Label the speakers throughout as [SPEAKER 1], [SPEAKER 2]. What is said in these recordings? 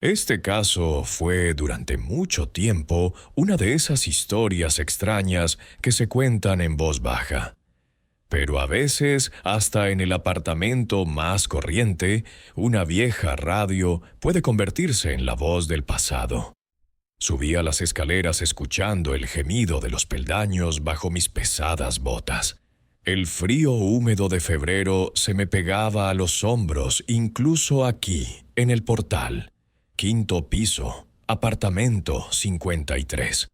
[SPEAKER 1] Este caso fue durante mucho tiempo una de esas historias extrañas que se cuentan en voz baja. Pero a veces, hasta en el apartamento más corriente, una vieja radio puede convertirse en la voz del pasado. Subía las escaleras escuchando el gemido de los peldaños bajo mis pesadas botas. El frío húmedo de febrero se me pegaba a los hombros, incluso aquí, en el portal. Quinto piso, apartamento 53.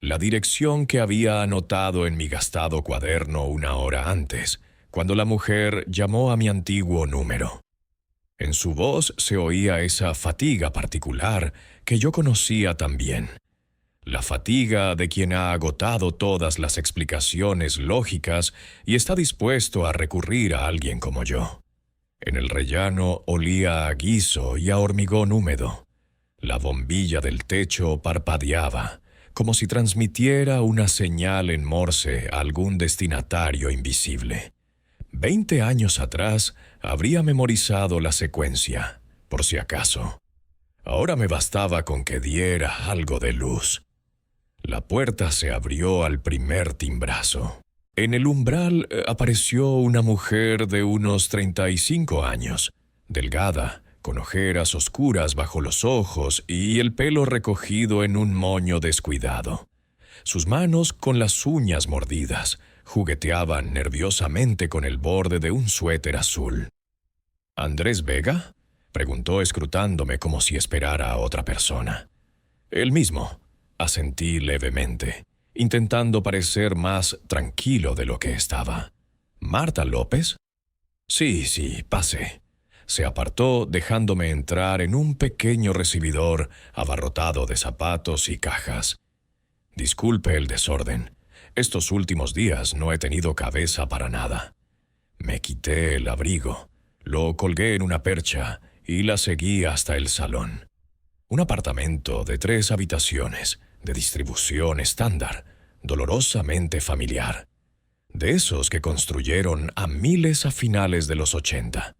[SPEAKER 1] La dirección que había anotado en mi gastado cuaderno una hora antes, cuando la mujer llamó a mi antiguo número. En su voz se oía esa fatiga particular que yo conocía también. La fatiga de quien ha agotado todas las explicaciones lógicas y está dispuesto a recurrir a alguien como yo. En el rellano olía a guiso y a hormigón húmedo. La bombilla del techo parpadeaba, como si transmitiera una señal en Morse a algún destinatario invisible. 20 años atrás habría memorizado la secuencia, por si acaso. Ahora me bastaba con que diera algo de luz. La puerta se abrió al primer timbrazo. En el umbral apareció una mujer de unos 35 años, delgada, con ojeras oscuras bajo los ojos y el pelo recogido en un moño descuidado. Sus manos, con las uñas mordidas, jugueteaban nerviosamente con el borde de un suéter azul. ¿Andrés Vega?, preguntó escrutándome como si esperara a otra persona. El mismo, asentí levemente, intentando parecer más tranquilo de lo que estaba. ¿Marta López? Sí, pase. Se apartó dejándome entrar en un pequeño recibidor abarrotado de zapatos y cajas. Disculpe el desorden. Estos últimos días no he tenido cabeza para nada. Me quité el abrigo, lo colgué en una percha y la seguí hasta el salón. Un apartamento de 3 habitaciones, de distribución estándar, dolorosamente familiar. De esos que construyeron a miles a finales de los 80.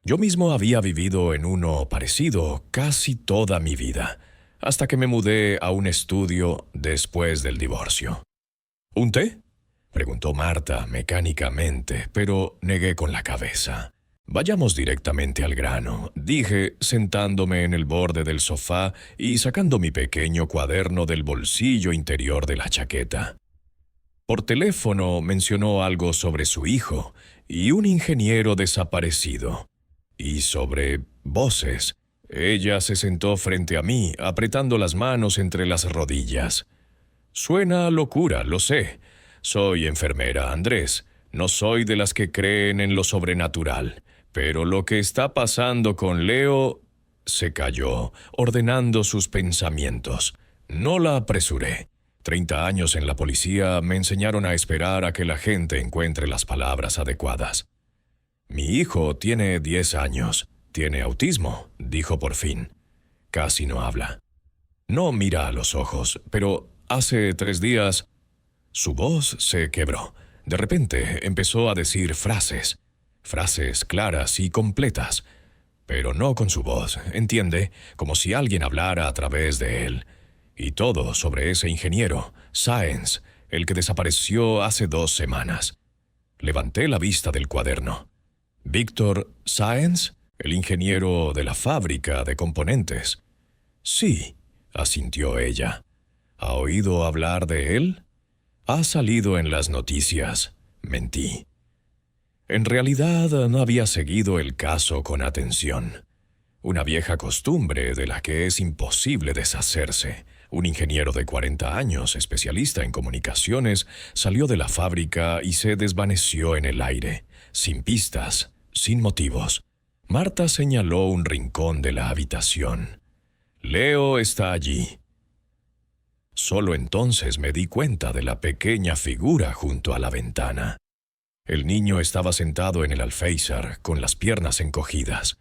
[SPEAKER 1] Yo mismo había vivido en uno parecido casi toda mi vida, hasta que me mudé a un estudio después del divorcio. ¿Un té?, preguntó Marta mecánicamente, pero negué con la cabeza. Vayamos directamente al grano, dije, sentándome en el borde del sofá y sacando mi pequeño cuaderno del bolsillo interior de la chaqueta. Por teléfono mencionó algo sobre su hijo y un ingeniero desaparecido. Y sobre voces. Ella se sentó frente a mí, apretando las manos entre las rodillas. Suena a locura, lo sé. Soy enfermera, Andrés. No soy de las que creen en lo sobrenatural. Pero lo que está pasando con Leo... Se calló, ordenando sus pensamientos. No la apresuré. 30 años en la policía me enseñaron a esperar a que la gente encuentre las palabras adecuadas. Mi hijo tiene 10 años. Tiene autismo, dijo por fin. Casi no habla. No mira a los ojos, pero hace 3 días... Su voz se quebró. De repente empezó a decir frases claras y completas, pero no con su voz, entiende, como si alguien hablara a través de él. Y todo sobre ese ingeniero, Sáenz, el que desapareció hace 2 semanas. Levanté la vista del cuaderno. ¿Víctor Sáenz? ¿El ingeniero de la fábrica de componentes? Sí, asintió ella. ¿Ha oído hablar de él? Ha salido en las noticias. Mentí. En realidad no había seguido el caso con atención. Una vieja costumbre de la que es imposible deshacerse. Un ingeniero de 40 años, especialista en comunicaciones, salió de la fábrica y se desvaneció en el aire, sin pistas, sin motivos. Marta señaló un rincón de la habitación. Leo está allí. Solo entonces me di cuenta de la pequeña figura junto a la ventana. El niño estaba sentado en el alféizar, con las piernas encogidas.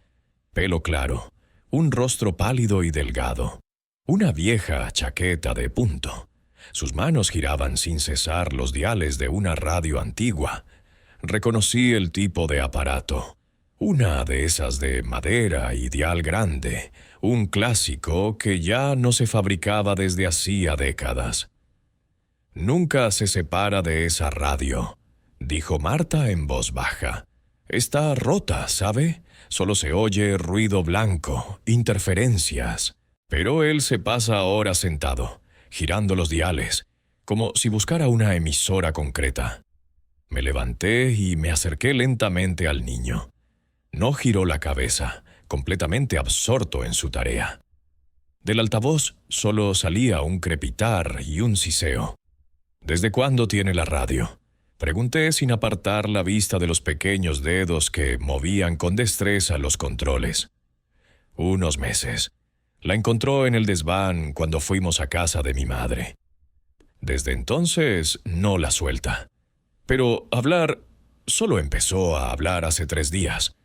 [SPEAKER 1] Pelo claro, un rostro pálido y delgado. Una vieja chaqueta de punto. Sus manos giraban sin cesar los diales de una radio antigua. Reconocí el tipo de aparato. Una de esas de madera y dial grande, un clásico que ya no se fabricaba desde hacía décadas. «Nunca se separa de esa radio», dijo Marta en voz baja. «Está rota, ¿sabe? Solo se oye ruido blanco, interferencias». Pero él se pasa horas sentado, girando los diales, como si buscara una emisora concreta. Me levanté y me acerqué lentamente al niño. No giró la cabeza, completamente absorto en su tarea. Del altavoz solo salía un crepitar y un siseo. «¿Desde cuándo tiene la radio?», pregunté sin apartar la vista de los pequeños dedos que movían con destreza los controles. «Unos meses. La encontró en el desván cuando fuimos a casa de mi madre. Desde entonces no la suelta. Pero hablar, solo empezó a hablar hace 3 días.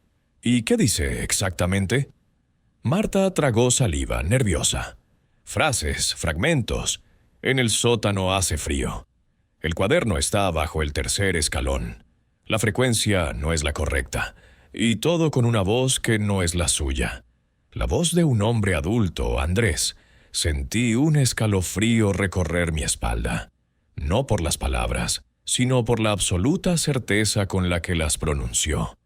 [SPEAKER 1] ¿Y qué dice exactamente?». Marta tragó saliva, nerviosa. «Frases, fragmentos. En el sótano hace frío. El cuaderno está bajo el 3er escalón. La frecuencia no es la correcta. Y todo con una voz que no es la suya. La voz de un hombre adulto, Andrés. Sentí un escalofrío recorrer mi espalda. No por las palabras, sino por la absoluta certeza con la que las pronunció.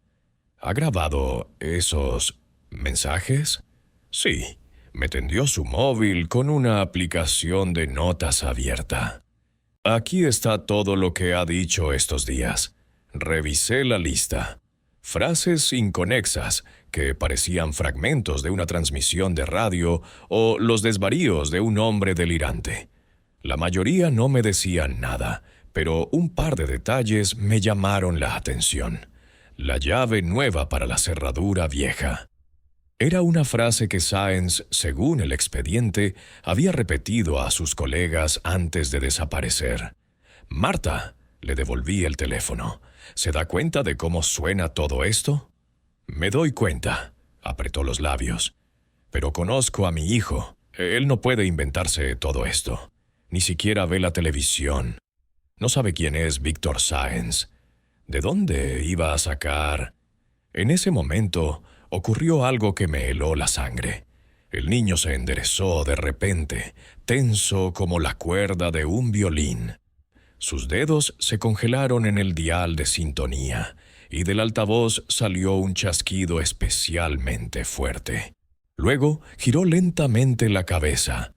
[SPEAKER 1] ¿Ha grabado esos mensajes? Sí. Me tendió su móvil con una aplicación de notas abierta. Aquí está todo lo que ha dicho estos días. Revisé la lista. Frases inconexas que parecían fragmentos de una transmisión de radio o los desvaríos de un hombre delirante. La mayoría no me decían nada, pero un par de detalles me llamaron la atención. La llave nueva para la cerradura vieja. Era una frase que Sáenz, según el expediente, había repetido a sus colegas antes de desaparecer. «Marta», le devolví el teléfono, «¿se da cuenta de cómo suena todo esto?». «Me doy cuenta», apretó los labios. «Pero conozco a mi hijo. Él no puede inventarse todo esto. Ni siquiera ve la televisión. No sabe quién es Víctor Sáenz. ¿De dónde iba a sacar?». En ese momento ocurrió algo que me heló la sangre. El niño se enderezó de repente, tenso como la cuerda de un violín. Sus dedos se congelaron en el dial de sintonía, y del altavoz salió un chasquido especialmente fuerte. Luego giró lentamente la cabeza,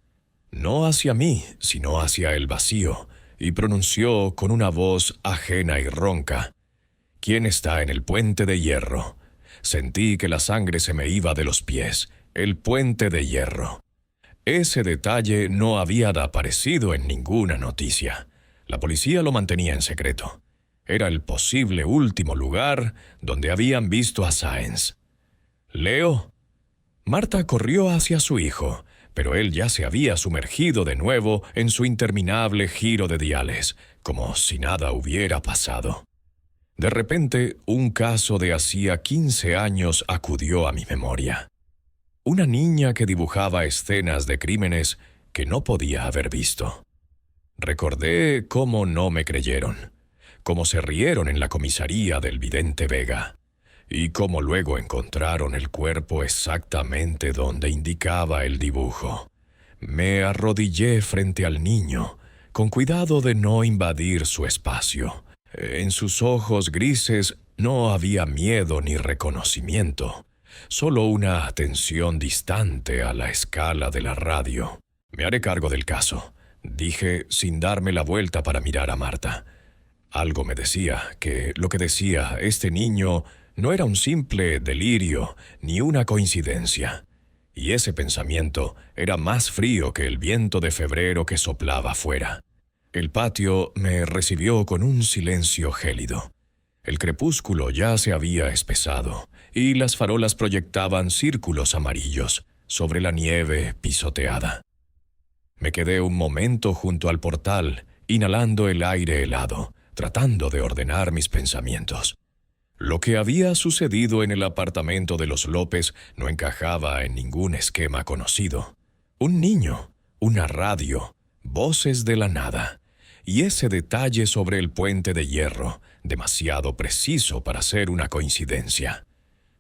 [SPEAKER 1] no hacia mí, sino hacia el vacío, y pronunció con una voz ajena y ronca: «¿Quién está en el puente de hierro?». Sentí que la sangre se me iba de los pies. El puente de hierro. Ese detalle no había aparecido en ninguna noticia. La policía lo mantenía en secreto. Era el posible último lugar donde habían visto a Sáenz. «Leo». Marta corrió hacia su hijo, pero él ya se había sumergido de nuevo en su interminable giro de diales, como si nada hubiera pasado. De repente, un caso de hacía 15 años acudió a mi memoria. Una niña que dibujaba escenas de crímenes que no podía haber visto. Recordé cómo no me creyeron, cómo se rieron en la comisaría del vidente Vega, y cómo luego encontraron el cuerpo exactamente donde indicaba el dibujo. Me arrodillé frente al niño, con cuidado de no invadir su espacio. En sus ojos grises no había miedo ni reconocimiento, solo una atención distante a la escala de la radio. «Me haré cargo del caso», dije sin darme la vuelta para mirar a Marta. Algo me decía que lo que decía este niño no era un simple delirio ni una coincidencia. Y ese pensamiento era más frío que el viento de febrero que soplaba afuera. El patio me recibió con un silencio gélido. El crepúsculo ya se había espesado, y las farolas proyectaban círculos amarillos sobre la nieve pisoteada. Me quedé un momento junto al portal, inhalando el aire helado, tratando de ordenar mis pensamientos. Lo que había sucedido en el apartamento de los López no encajaba en ningún esquema conocido. Un niño, una radio, voces de la nada. Y ese detalle sobre el puente de hierro, demasiado preciso para ser una coincidencia.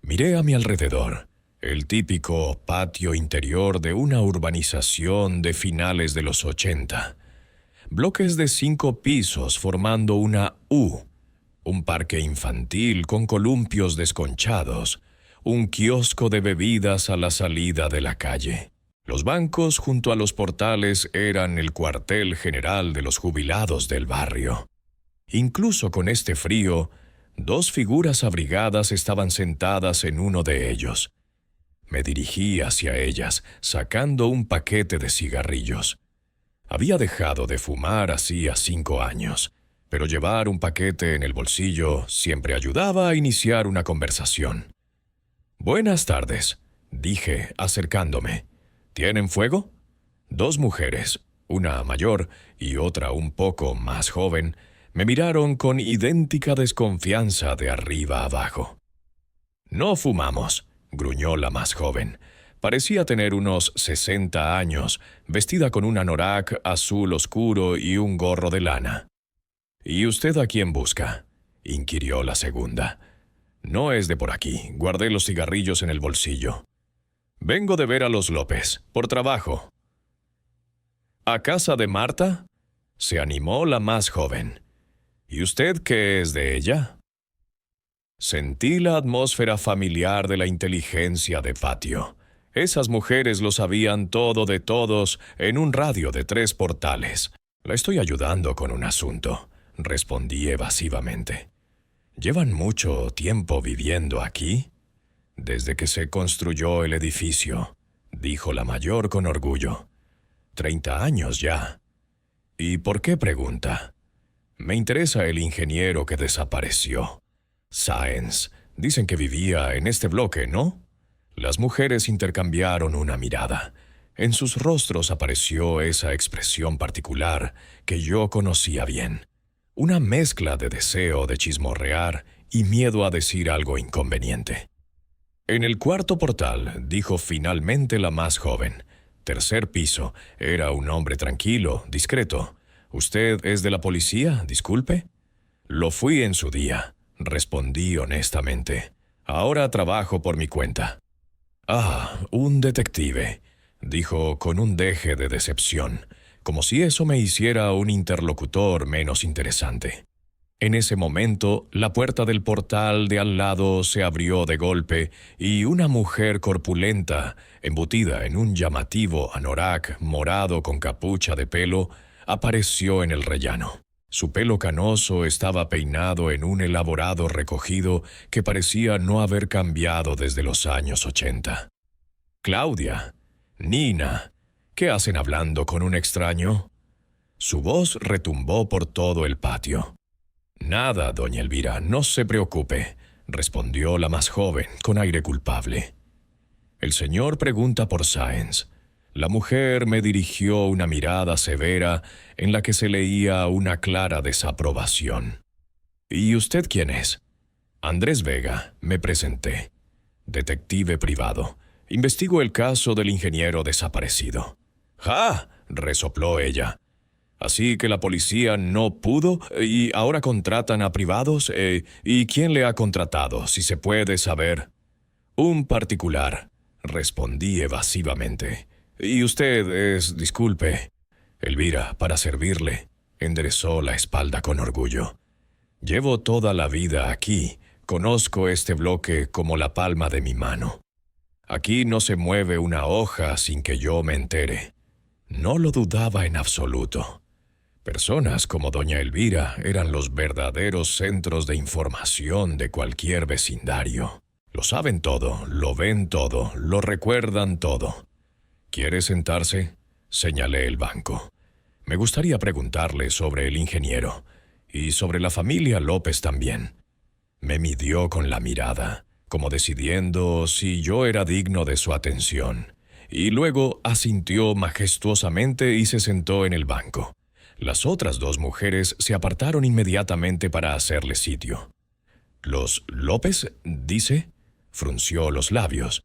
[SPEAKER 1] Miré a mi alrededor. El típico patio interior de una urbanización de finales de los 80. Bloques de 5 pisos formando una U. Un parque infantil con columpios desconchados. Un kiosco de bebidas a la salida de la calle. Los bancos junto a los portales eran el cuartel general de los jubilados del barrio. Incluso con este frío, 2 figuras abrigadas estaban sentadas en uno de ellos. Me dirigí hacia ellas, sacando un paquete de cigarrillos. Había dejado de fumar hacía 5 años, pero llevar un paquete en el bolsillo siempre ayudaba a iniciar una conversación. «Buenas tardes», dije, acercándome. «¿Tienen fuego?». 2 mujeres, una mayor y otra un poco más joven, me miraron con idéntica desconfianza de arriba abajo. «No fumamos», gruñó la más joven. Parecía tener unos 60 años, vestida con un anorak azul oscuro y un gorro de lana. «¿Y usted a quién busca?», inquirió la segunda. «No es de por aquí, guardé los cigarrillos en el bolsillo». «Vengo de ver a los López, por trabajo». «¿A casa de Marta?», se animó la más joven. «¿Y usted qué es de ella?». Sentí la atmósfera familiar de la inteligencia de patio. Esas mujeres lo sabían todo de todos en un radio de 3 portales. «La estoy ayudando con un asunto», respondí evasivamente. «¿Llevan mucho tiempo viviendo aquí?». «Desde que se construyó el edificio», dijo la mayor con orgullo. 30 años ya». «¿Y por qué pregunta?». «Me interesa el ingeniero que desapareció. Sáenz. Dicen que vivía en este bloque, ¿no?». Las mujeres intercambiaron una mirada. En sus rostros apareció esa expresión particular que yo conocía bien. Una mezcla de deseo de chismorrear y miedo a decir algo inconveniente. «En el cuarto portal», dijo finalmente la más joven. «Tercer piso. Era un hombre tranquilo, discreto. ¿Usted es de la policía? Disculpe». «Lo fui en su día», respondí honestamente. «Ahora trabajo por mi cuenta». «Ah, un detective», dijo con un deje de decepción, como si eso me hiciera un interlocutor menos interesante. En ese momento, la puerta del portal de al lado se abrió de golpe y una mujer corpulenta, embutida en un llamativo anorak morado con capucha de pelo, apareció en el rellano. Su pelo canoso estaba peinado en un elaborado recogido que parecía no haber cambiado desde los años 80. «Claudia, Nina, ¿qué hacen hablando con un extraño?». Su voz retumbó por todo el patio. «Nada, doña Elvira, no se preocupe», respondió la más joven con aire culpable. «El señor pregunta por Sáenz». La mujer me dirigió una mirada severa en la que se leía una clara desaprobación. «¿Y usted quién es?». «Andrés Vega», me presenté. «Detective privado. Investigo el caso del ingeniero desaparecido». «¡Ja!», resopló ella. «Así que la policía no pudo y ahora contratan a privados. ¿Y quién le ha contratado, si se puede saber?». «Un particular», respondí evasivamente. «¿Y usted es, disculpe?». «Elvira, para servirle», enderezó la espalda con orgullo. «Llevo toda la vida aquí, conozco este bloque como la palma de mi mano. Aquí no se mueve una hoja sin que yo me entere». No lo dudaba en absoluto. Personas como doña Elvira eran los verdaderos centros de información de cualquier vecindario. Lo saben todo, lo ven todo, lo recuerdan todo. «¿Quiere sentarse?», señalé el banco. «Me gustaría preguntarle sobre el ingeniero y sobre la familia López también». Me midió con la mirada, como decidiendo si yo era digno de su atención, y luego asintió majestuosamente y se sentó en el banco. Las otras 2 mujeres se apartaron inmediatamente para hacerle sitio. «¿Los López, dice?», frunció los labios.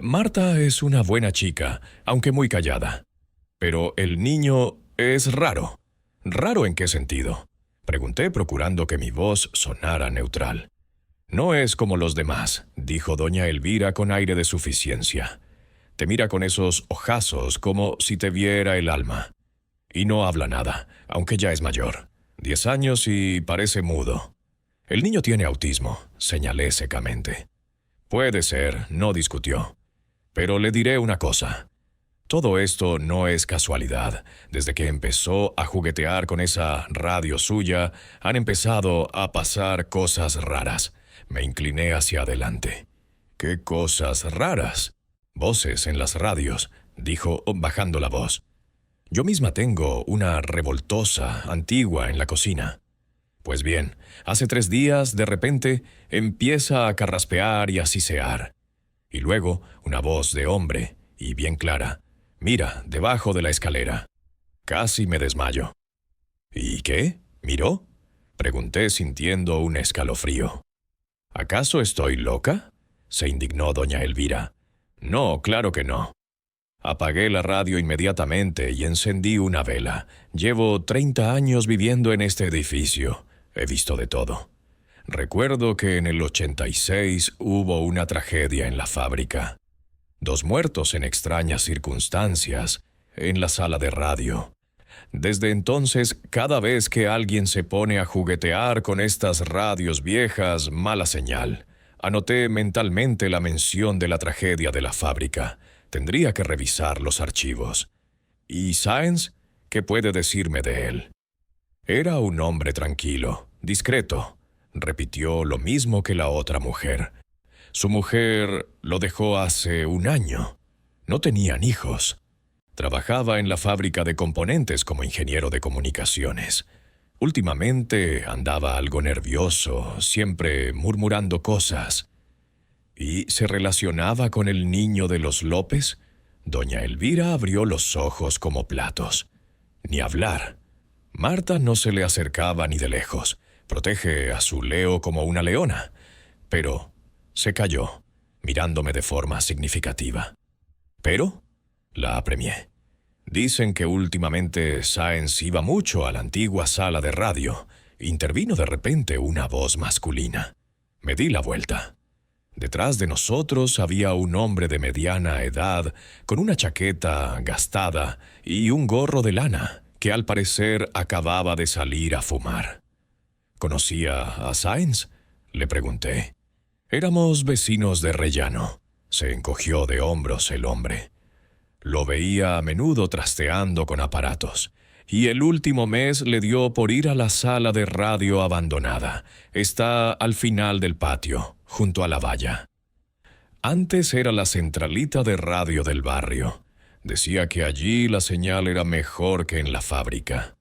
[SPEAKER 1] «Marta es una buena chica, aunque muy callada. Pero el niño es raro». «¿Raro en qué sentido?», pregunté procurando que mi voz sonara neutral. No es como los demás, dijo doña Elvira con aire de suficiencia. Te mira con esos ojazos como si te viera el alma. Y no habla nada, aunque ya es mayor. 10 años y parece mudo. El niño tiene autismo, señalé secamente. Puede ser, no discutió. Pero le diré una cosa. Todo esto no es casualidad. Desde que empezó a juguetear con esa radio suya, han empezado a pasar cosas raras. Me incliné hacia adelante. ¿Qué cosas raras? Voces en las radios, dijo bajando la voz. Yo misma tengo una revoltosa antigua en la cocina. Pues bien, hace 3 días, de repente, empieza a carraspear y a sisear. Y luego, una voz de hombre, y bien clara. Mira, debajo de la escalera. Casi me desmayo. ¿Y qué? ¿Miró? Pregunté sintiendo un escalofrío. ¿Acaso estoy loca? Se indignó doña Elvira. No, claro que no. Apagué la radio inmediatamente y encendí una vela. Llevo 30 años viviendo en este edificio. He visto de todo. Recuerdo que en el 86 hubo una tragedia en la fábrica. 2 muertos en extrañas circunstancias en la sala de radio. Desde entonces, cada vez que alguien se pone a juguetear con estas radios viejas, mala señal. Anoté mentalmente la mención de la tragedia de la fábrica. Tendría que revisar los archivos. ¿Y Sáenz? ¿Qué puede decirme de él? Era un hombre tranquilo, discreto. Repitió lo mismo que la otra mujer. Su mujer lo dejó hace 1 año. No tenían hijos. Trabajaba en la fábrica de componentes como ingeniero de comunicaciones. Últimamente andaba algo nervioso, siempre murmurando cosas. ¿Y se relacionaba con el niño de los López? Doña Elvira abrió los ojos como platos. Ni hablar. Marta no se le acercaba ni de lejos. Protege a su Leo como una leona. Pero se calló, mirándome de forma significativa. ¿Pero? La apremié. Dicen que últimamente Sáenz iba mucho a la antigua sala de radio. Intervino de repente una voz masculina. Me di la vuelta. Detrás de nosotros había un hombre de mediana edad, con una chaqueta gastada y un gorro de lana, que al parecer acababa de salir a fumar. ¿Conocía a Sáenz? Le pregunté. Éramos vecinos de rellano. Se encogió de hombros el hombre. Lo veía a menudo trasteando con aparatos. Y el último mes le dio por ir a la sala de radio abandonada. Está al final del patio, junto a la valla. Antes era la centralita de radio del barrio. Decía que allí la señal era mejor que en la fábrica.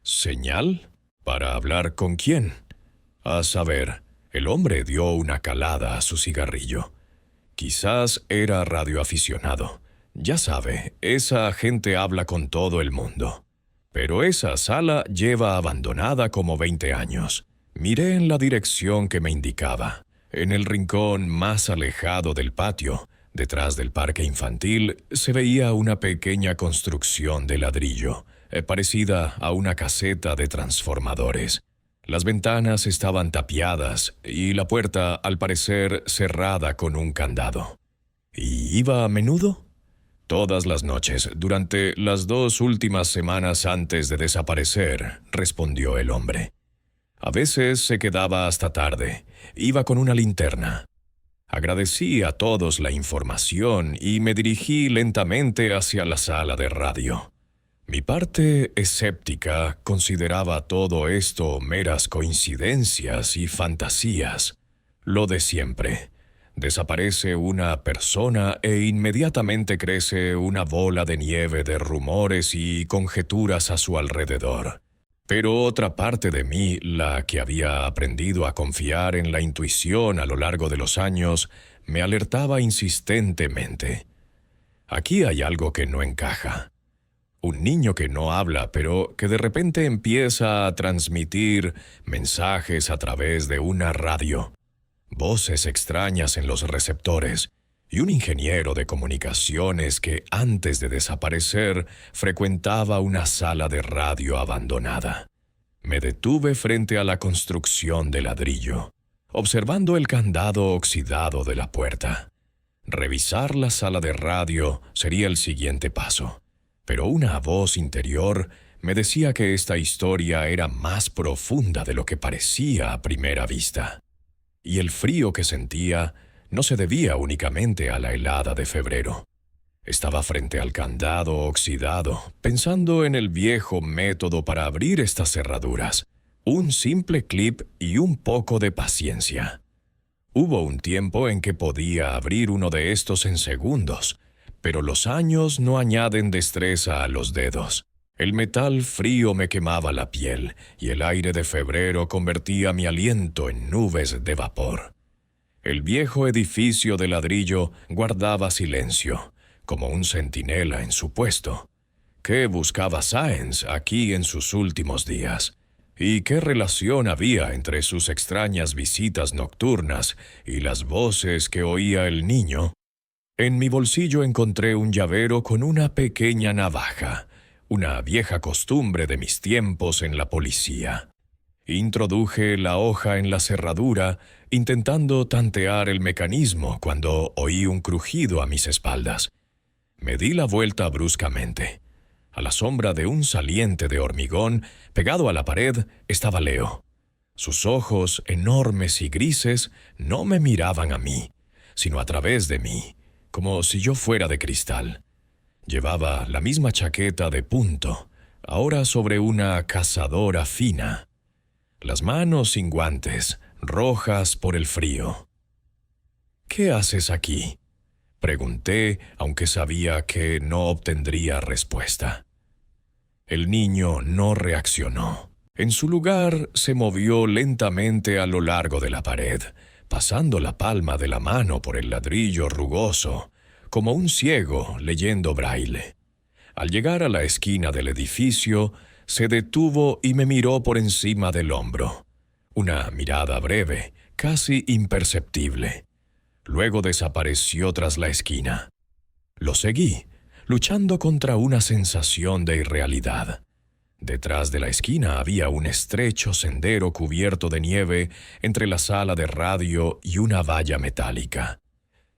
[SPEAKER 1] ¿Señal? ¿Para hablar con quién? A saber, el hombre dio una calada a su cigarrillo. Quizás era radioaficionado. Ya sabe, esa gente habla con todo el mundo. Pero esa sala lleva abandonada como 20 años. Miré en la dirección que me indicaba. En el rincón más alejado del patio, detrás del parque infantil, se veía una pequeña construcción de ladrillo, parecida a una caseta de transformadores. Las ventanas estaban tapiadas y la puerta, al parecer, cerrada con un candado. ¿Y iba a menudo? Todas las noches, durante las 2 últimas semanas antes de desaparecer, respondió el hombre. A veces se quedaba hasta tarde. Iba con una linterna. Agradecí a todos la información y me dirigí lentamente hacia la sala de radio. Mi parte escéptica consideraba todo esto meras coincidencias y fantasías. Lo de siempre. Desaparece una persona e inmediatamente crece una bola de nieve de rumores y conjeturas a su alrededor. Pero otra parte de mí, la que había aprendido a confiar en la intuición a lo largo de los años, me alertaba insistentemente. Aquí hay algo que no encaja. Un niño que no habla, pero que de repente empieza a transmitir mensajes a través de una radio. Voces extrañas en los receptores, y un ingeniero de comunicaciones que antes de desaparecer frecuentaba una sala de radio abandonada. Me detuve frente a la construcción de ladrillo. observando el candado oxidado de la puerta. Revisar la sala de radio sería el siguiente paso, pero una voz interior me decía que esta historia era más profunda de lo que parecía a primera vista. Y el frío que sentía no se debía únicamente a la helada de febrero. Estaba frente al candado oxidado, pensando en el viejo método para abrir estas cerraduras. Un simple clip y un poco de paciencia. Hubo un tiempo en que podía abrir uno de estos en segundos, pero los años no añaden destreza a los dedos. El metal frío me quemaba la piel y el aire de febrero convertía mi aliento en nubes de vapor. El viejo edificio de ladrillo guardaba silencio, como un centinela en su puesto. ¿Qué buscaba Sáenz aquí en sus últimos días? ¿Y qué relación había entre sus extrañas visitas nocturnas y las voces que oía el niño? En mi bolsillo encontré un llavero con una pequeña navaja, una vieja costumbre de mis tiempos en la policía. Introduje la hoja en la cerradura, intentando tantear el mecanismo cuando oí un crujido a mis espaldas. Me di la vuelta bruscamente. A la sombra de un saliente de hormigón, pegado a la pared, estaba Leo. Sus ojos, enormes y grises, no me miraban a mí, sino a través de mí, como si yo fuera de cristal. Llevaba la misma chaqueta de punto, ahora sobre una cazadora fina. Las manos sin guantes, rojas por el frío. «¿Qué haces aquí?», pregunté, aunque sabía que no obtendría respuesta. El niño no reaccionó. En su lugar, se movió lentamente a lo largo de la pared, pasando la palma de la mano por el ladrillo rugoso, como un ciego leyendo braille. Al llegar a la esquina del edificio, se detuvo y me miró por encima del hombro. Una mirada breve, casi imperceptible. Luego desapareció tras la esquina. Lo seguí, luchando contra una sensación de irrealidad. Detrás de la esquina había un estrecho sendero cubierto de nieve entre la sala de radio y una valla metálica.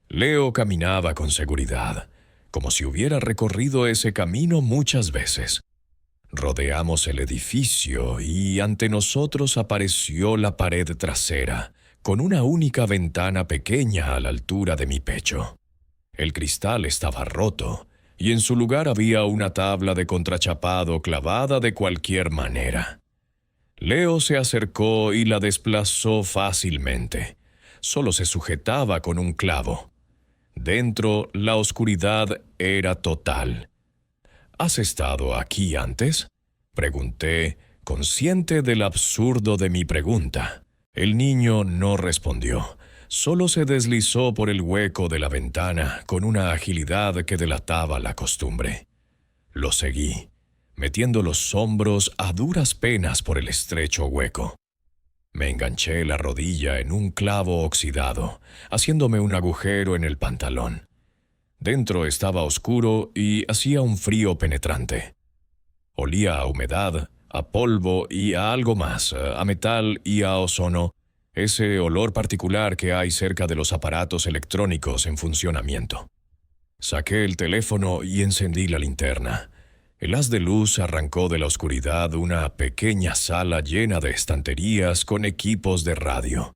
[SPEAKER 1] Leo caminaba con seguridad, como si hubiera recorrido ese camino muchas veces. Rodeamos el edificio y ante nosotros apareció la pared trasera, con una única ventana pequeña a la altura de mi pecho. El cristal estaba roto, y en su lugar había una tabla de contrachapado clavada de cualquier manera. Leo se acercó y la desplazó fácilmente. Solo se sujetaba con un clavo. Dentro, la oscuridad era total. ¿Has estado aquí antes?, pregunté, consciente del absurdo de mi pregunta. El niño no respondió. Solo se deslizó por el hueco de la ventana con una agilidad que delataba la costumbre. Lo seguí, metiendo los hombros a duras penas por el estrecho hueco. Me enganché la rodilla en un clavo oxidado, haciéndome un agujero en el pantalón. Dentro estaba oscuro y hacía un frío penetrante. Olía a humedad, a polvo y a algo más, a metal y a ozono, ese olor particular que hay cerca de los aparatos electrónicos en funcionamiento. Saqué el teléfono y encendí la linterna. El haz de luz arrancó de la oscuridad una pequeña sala llena de estanterías con equipos de radio.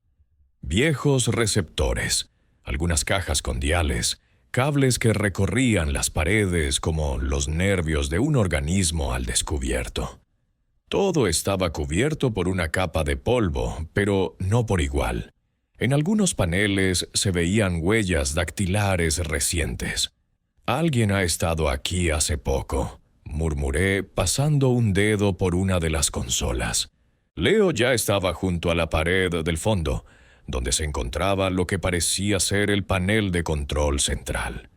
[SPEAKER 1] Viejos receptores, algunas cajas con diales, cables que recorrían las paredes como los nervios de un organismo al descubierto. Todo estaba cubierto por una capa de polvo, pero no por igual. En algunos paneles se veían huellas dactilares recientes. «Alguien ha estado aquí hace poco», murmuré, pasando un dedo por una de las consolas. Leo ya estaba junto a la pared del fondo, donde se encontraba lo que parecía ser el panel de control central.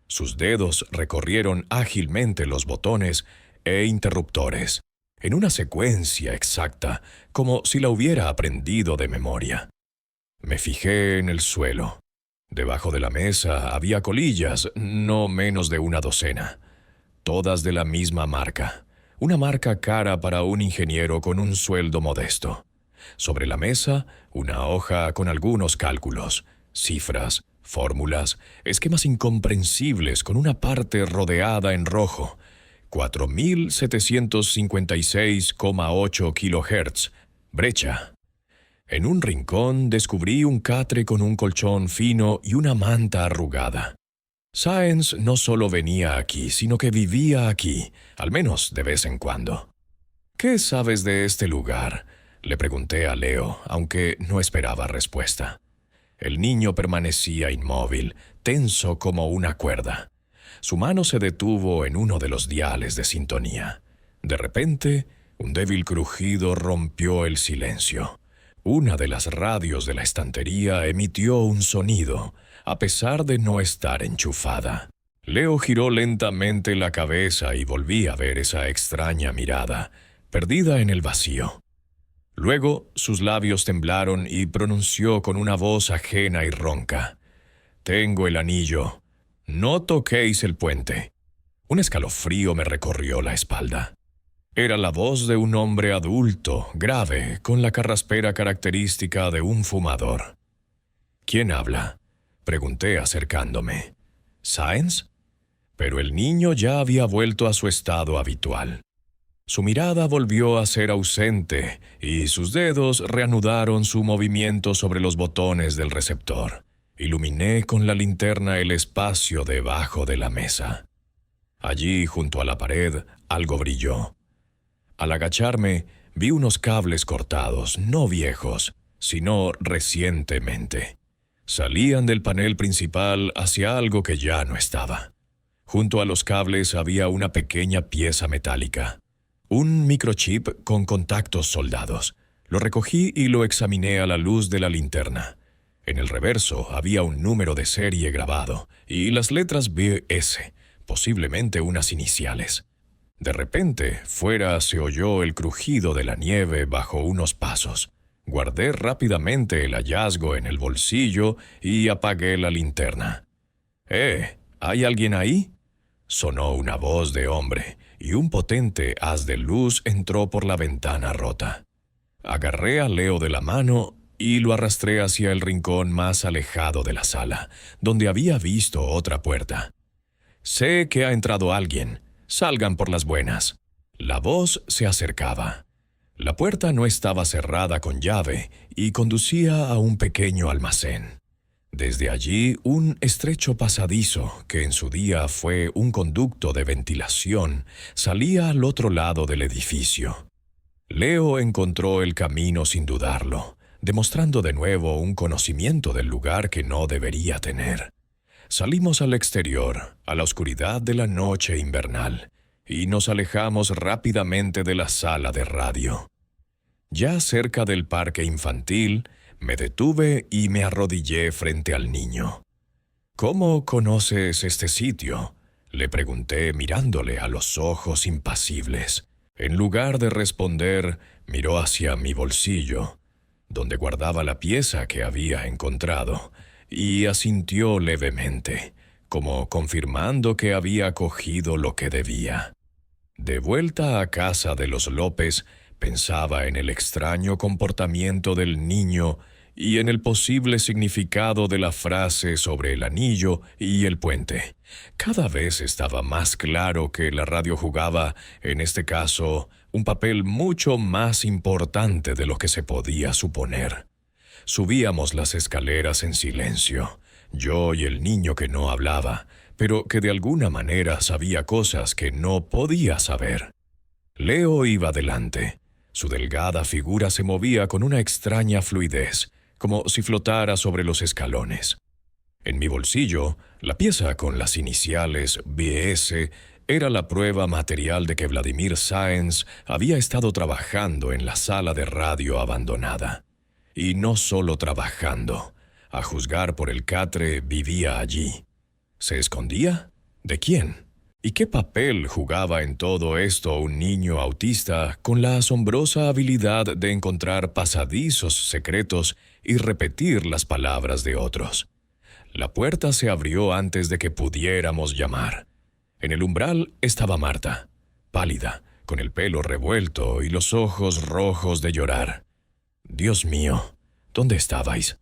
[SPEAKER 1] Sus dedos recorrieron ágilmente los botones e interruptores, en una secuencia exacta, como si la hubiera aprendido de memoria. Me fijé en el suelo. Debajo de la mesa había colillas, no menos de una docena. Todas de la misma marca, una marca cara para un ingeniero con un sueldo modesto. Sobre la mesa, una hoja con algunos cálculos, cifras, fórmulas, esquemas incomprensibles con una parte rodeada en rojo. 4756,8 kHz. Brecha. En un rincón descubrí un catre con un colchón fino y una manta arrugada. Sáenz no solo venía aquí, sino que vivía aquí, al menos de vez en cuando. ¿Qué sabes de este lugar?, le pregunté a Leo, aunque no esperaba respuesta. El niño permanecía inmóvil, tenso como una cuerda. Su mano se detuvo en uno de los diales de sintonía. De repente, un débil crujido rompió el silencio. Una de las radios de la estantería emitió un sonido, a pesar de no estar enchufada. Leo giró lentamente la cabeza y volví a ver esa extraña mirada, perdida en el vacío. Luego, sus labios temblaron y pronunció con una voz ajena y ronca: «Tengo el anillo. No toquéis el puente». Un escalofrío me recorrió la espalda. Era la voz de un hombre adulto, grave, con la carraspera característica de un fumador. «¿Quién habla?», pregunté acercándome. «¿Sáenz?». Pero el niño ya había vuelto a su estado habitual. Su mirada volvió a ser ausente y sus dedos reanudaron su movimiento sobre los botones del receptor. Iluminé con la linterna el espacio debajo de la mesa. Allí, junto a la pared, algo brilló. Al agacharme, vi unos cables cortados, no viejos, sino recientemente. Salían del panel principal hacia algo que ya no estaba. Junto a los cables había una pequeña pieza metálica. Un microchip con contactos soldados. Lo recogí y lo examiné a la luz de la linterna. En el reverso había un número de serie grabado y las letras BS, posiblemente unas iniciales. De repente, fuera se oyó el crujido de la nieve bajo unos pasos. Guardé rápidamente el hallazgo en el bolsillo y apagué la linterna. ¿Hay alguien ahí?, sonó una voz de hombre, y un potente haz de luz entró por la ventana rota. Agarré a Leo de la mano y lo arrastré hacia el rincón más alejado de la sala, donde había visto otra puerta. «Sé que ha entrado alguien. Salgan por las buenas». La voz se acercaba. La puerta no estaba cerrada con llave y conducía a un pequeño almacén. Desde allí, un estrecho pasadizo, que en su día fue un conducto de ventilación, salía al otro lado del edificio. Leo encontró el camino sin dudarlo, demostrando de nuevo un conocimiento del lugar que no debería tener. Salimos al exterior, a la oscuridad de la noche invernal, y nos alejamos rápidamente de la sala de radio. Ya cerca del parque infantil, me detuve y me arrodillé frente al niño. «¿Cómo conoces este sitio?», le pregunté mirándole a los ojos impasibles. En lugar de responder, miró hacia mi bolsillo, donde guardaba la pieza que había encontrado, y asintió levemente, como confirmando que había cogido lo que debía. De vuelta a casa de los López, pensaba en el extraño comportamiento del niño y en el posible significado de la frase sobre el anillo y el puente. Cada vez estaba más claro que la radio jugaba, en este caso, un papel mucho más importante de lo que se podía suponer. Subíamos las escaleras en silencio, yo y el niño que no hablaba, pero que de alguna manera sabía cosas que no podía saber. Leo iba delante. Su delgada figura se movía con una extraña fluidez, como si flotara sobre los escalones. En mi bolsillo, la pieza con las iniciales BS era la prueba material de que Vladimir Sáenz había estado trabajando en la sala de radio abandonada. Y no solo trabajando. A juzgar por el catre, vivía allí. ¿Se escondía? ¿De quién? ¿Y qué papel jugaba en todo esto un niño autista con la asombrosa habilidad de encontrar pasadizos secretos y repetir las palabras de otros? La puerta se abrió antes de que pudiéramos llamar. En el umbral estaba Marta, pálida, con el pelo revuelto y los ojos rojos de llorar. Dios mío, ¿dónde estabais?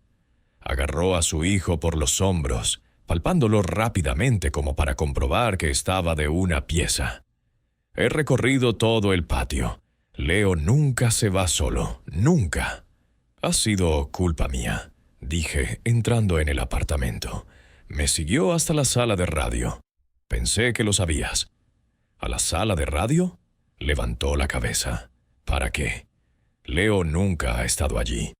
[SPEAKER 1] Agarró a su hijo por los hombros, palpándolo rápidamente como para comprobar que estaba de una pieza. He recorrido todo el patio. Leo nunca se va solo, nunca. Ha sido culpa mía, dije, entrando en el apartamento. Me siguió hasta la sala de radio. Pensé que lo sabías. ¿A la sala de radio? Levantó la cabeza. ¿Para qué? Leo nunca ha estado allí.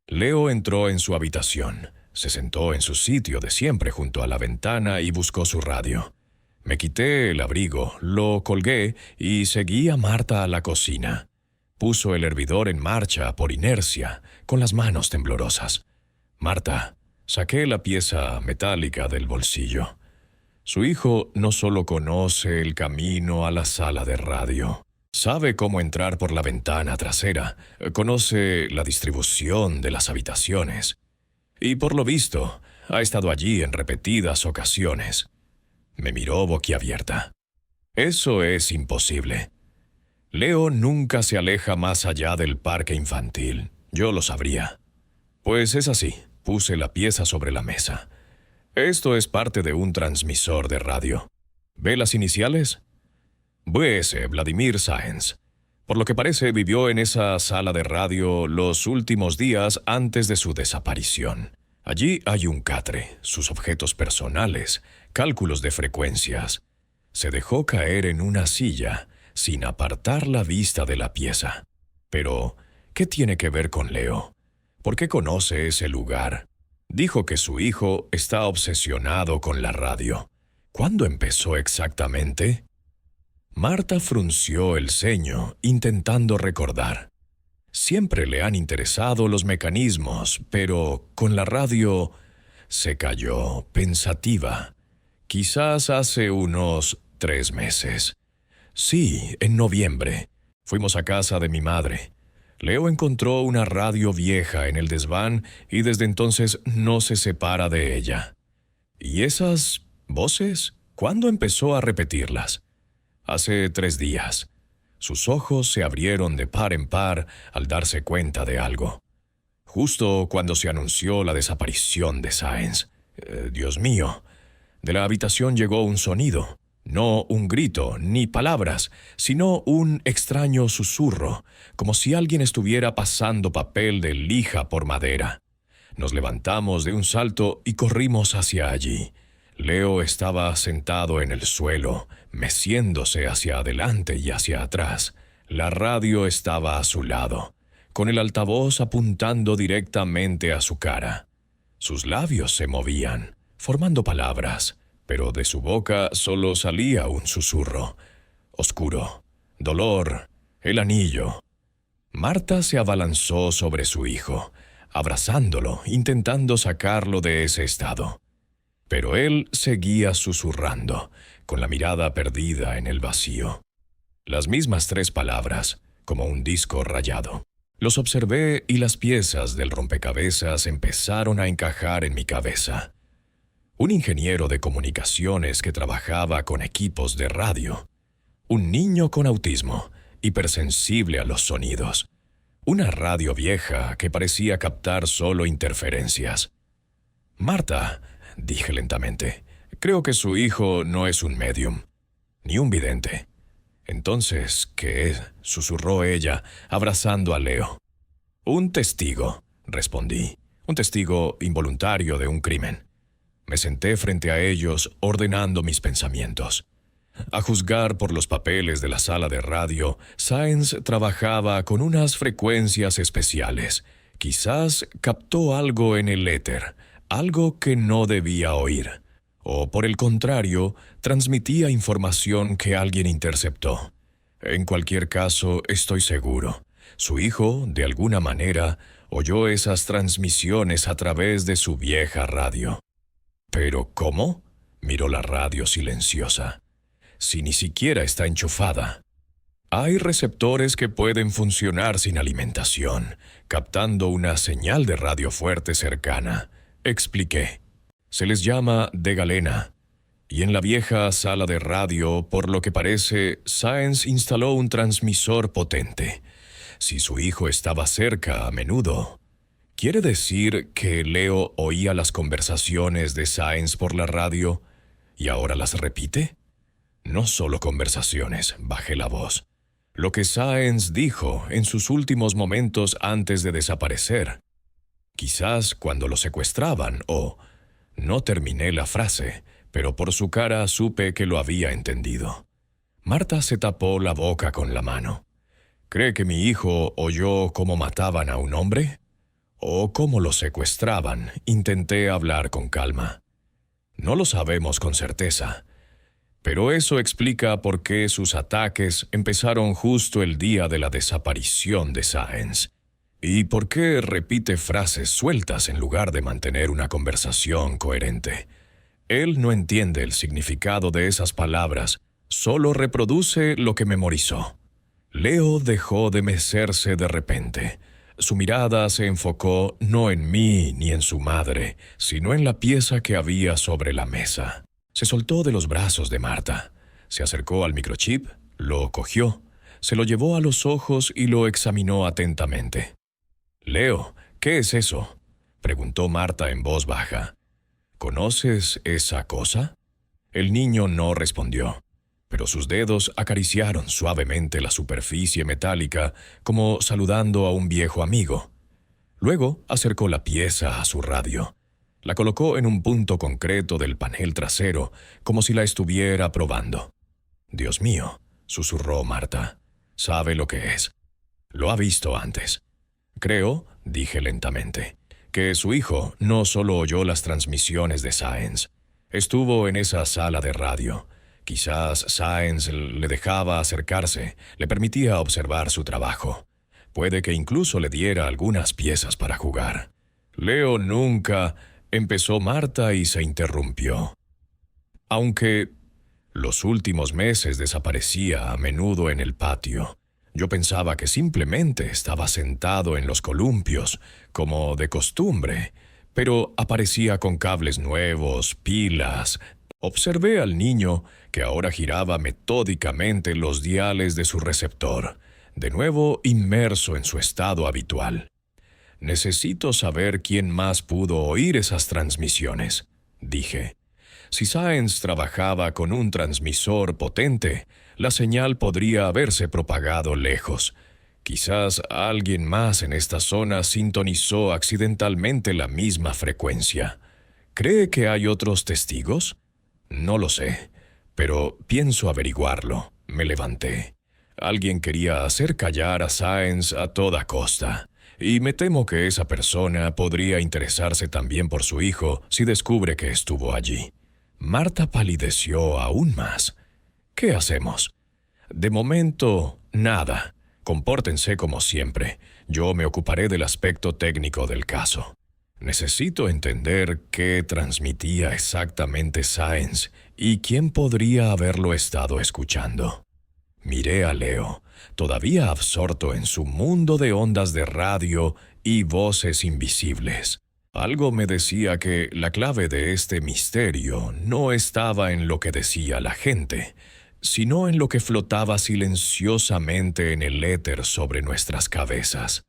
[SPEAKER 1] Leo entró en su habitación, se sentó en su sitio de siempre junto a la ventana y buscó su radio. Me quité el abrigo, lo colgué y seguí a Marta a la cocina. Puso el hervidor en marcha por inercia, con las manos temblorosas. Marta, saqué la pieza metálica del bolsillo. Su hijo no solo conoce el camino a la sala de radio, sabe cómo entrar por la ventana trasera, conoce la distribución de las habitaciones. Y por lo visto, ha estado allí en repetidas ocasiones. Me miró boquiabierta. Eso es imposible. Leo nunca se aleja más allá del parque infantil. Yo lo sabría. Pues es así. Puse la pieza sobre la mesa. Esto es parte de un transmisor de radio. ¿Ve las iniciales? V.S. Vladimir Sáenz. Por lo que parece, vivió en esa sala de radio los últimos días antes de su desaparición. Allí hay un catre, sus objetos personales, cálculos de frecuencias. Se dejó caer en una silla, sin apartar la vista de la pieza. Pero, ¿qué tiene que ver con Leo? ¿Por qué conoce ese lugar? Dijo que su hijo está obsesionado con la radio. ¿Cuándo empezó exactamente? Marta frunció el ceño, intentando recordar. Siempre le han interesado los mecanismos, pero con la radio se calló, pensativa. Quizás hace unos 3 meses. Sí, en noviembre. Fuimos a casa de mi madre. Leo encontró una radio vieja en el desván y desde entonces no se separa de ella. ¿Y esas voces? ¿Cuándo empezó a repetirlas? Hace 3 días. Sus ojos se abrieron de par en par al darse cuenta de algo. Justo cuando se anunció la desaparición de Sáenz. Dios mío. De la habitación llegó un sonido. No un grito, ni palabras, sino un extraño susurro, como si alguien estuviera pasando papel de lija por madera. Nos levantamos de un salto y corrimos hacia allí. Leo estaba sentado en el suelo, meciéndose hacia adelante y hacia atrás. La radio estaba a su lado, con el altavoz apuntando directamente a su cara. Sus labios se movían, formando palabras, pero de su boca solo salía un susurro. Oscuro, dolor, el anillo. Marta se abalanzó sobre su hijo, abrazándolo, intentando sacarlo de ese estado. Pero él seguía susurrando, con la mirada perdida en el vacío. Las mismas 3 palabras, como un disco rayado. Los observé y las piezas del rompecabezas empezaron a encajar en mi cabeza. Un ingeniero de comunicaciones que trabajaba con equipos de radio. Un niño con autismo, hipersensible a los sonidos. Una radio vieja que parecía captar solo interferencias. Marta, dije lentamente, creo que su hijo no es un médium, ni un vidente. Entonces, ¿qué es? Susurró ella, abrazando a Leo. Un testigo, respondí. Un testigo involuntario de un crimen. Me senté frente a ellos, ordenando mis pensamientos. A juzgar por los papeles de la sala de radio, Sáenz trabajaba con unas frecuencias especiales. Quizás captó algo en el éter, algo que no debía oír. O, por el contrario, transmitía información que alguien interceptó. En cualquier caso, estoy seguro. Su hijo, de alguna manera, oyó esas transmisiones a través de su vieja radio. ¿Pero cómo? Miró la radio silenciosa. Si ni siquiera está enchufada. Hay receptores que pueden funcionar sin alimentación, captando una señal de radio fuerte cercana. Expliqué. Se les llama de galena. Y en la vieja sala de radio, por lo que parece, Sáenz instaló un transmisor potente. si su hijo estaba cerca a menudo. ¿Quiere decir que Leo oía las conversaciones de Sáenz por la radio y ahora las repite? No solo conversaciones, bajé la voz. Lo que Sáenz dijo en sus últimos momentos antes de desaparecer. Quizás cuando lo secuestraban o... No terminé la frase, pero por su cara supe que lo había entendido. Marta se tapó la boca con la mano. ¿Cree que mi hijo oyó cómo mataban a un hombre? ¿O cómo lo secuestraban? Intenté hablar con calma. No lo sabemos con certeza, pero eso explica por qué sus ataques empezaron justo el día de la desaparición de Sáenz. ¿Y por qué repite frases sueltas en lugar de mantener una conversación coherente? Él no entiende el significado de esas palabras, solo reproduce lo que memorizó. Leo dejó de mecerse de repente. Su mirada se enfocó no en mí ni en su madre, sino en la pieza que había sobre la mesa. Se soltó de los brazos de Marta. Se acercó al microchip, lo cogió, se lo llevó a los ojos y lo examinó atentamente. «Leo, ¿qué es eso?», preguntó Marta en voz baja. «¿Conoces esa cosa?». El niño no respondió, pero sus dedos acariciaron suavemente la superficie metálica como saludando a un viejo amigo. Luego acercó la pieza a su radio. La colocó en un punto concreto del panel trasero, como si la estuviera probando. «Dios mío», susurró Marta. «¿Sabe lo que es? Lo ha visto antes». «Creo», dije lentamente, «que su hijo no solo oyó las transmisiones de Sáenz. Estuvo en esa sala de radio. Quizás Sáenz le dejaba acercarse, le permitía observar su trabajo. Puede que incluso le diera algunas piezas para jugar». «Leo nunca», empezó Marta y se interrumpió. «Aunque los últimos meses desaparecía a menudo en el patio. Yo pensaba que simplemente estaba sentado en los columpios, como de costumbre, pero aparecía con cables nuevos, pilas. Observé al niño, que ahora giraba metódicamente los diales de su receptor, de nuevo inmerso en su estado habitual. Necesito saber quién más pudo oír esas transmisiones», dije. Si Sáenz trabajaba con un transmisor potente, la señal podría haberse propagado lejos. Quizás alguien más en esta zona sintonizó accidentalmente la misma frecuencia. ¿Cree que hay otros testigos? No lo sé, pero pienso averiguarlo. Me levanté. Alguien quería hacer callar a Sáenz a toda costa, y me temo que esa persona podría interesarse también por su hijo si descubre que estuvo allí. Marta palideció aún más. «¿Qué hacemos?». «De momento, nada. Compórtense como siempre. Yo me ocuparé del aspecto técnico del caso. Necesito entender qué transmitía exactamente Sáenz y quién podría haberlo estado escuchando». Miré a Leo, todavía absorto en su mundo de ondas de radio y voces invisibles. Algo me decía que la clave de este misterio no estaba en lo que decía la gente, sino en lo que flotaba silenciosamente en el éter sobre nuestras cabezas.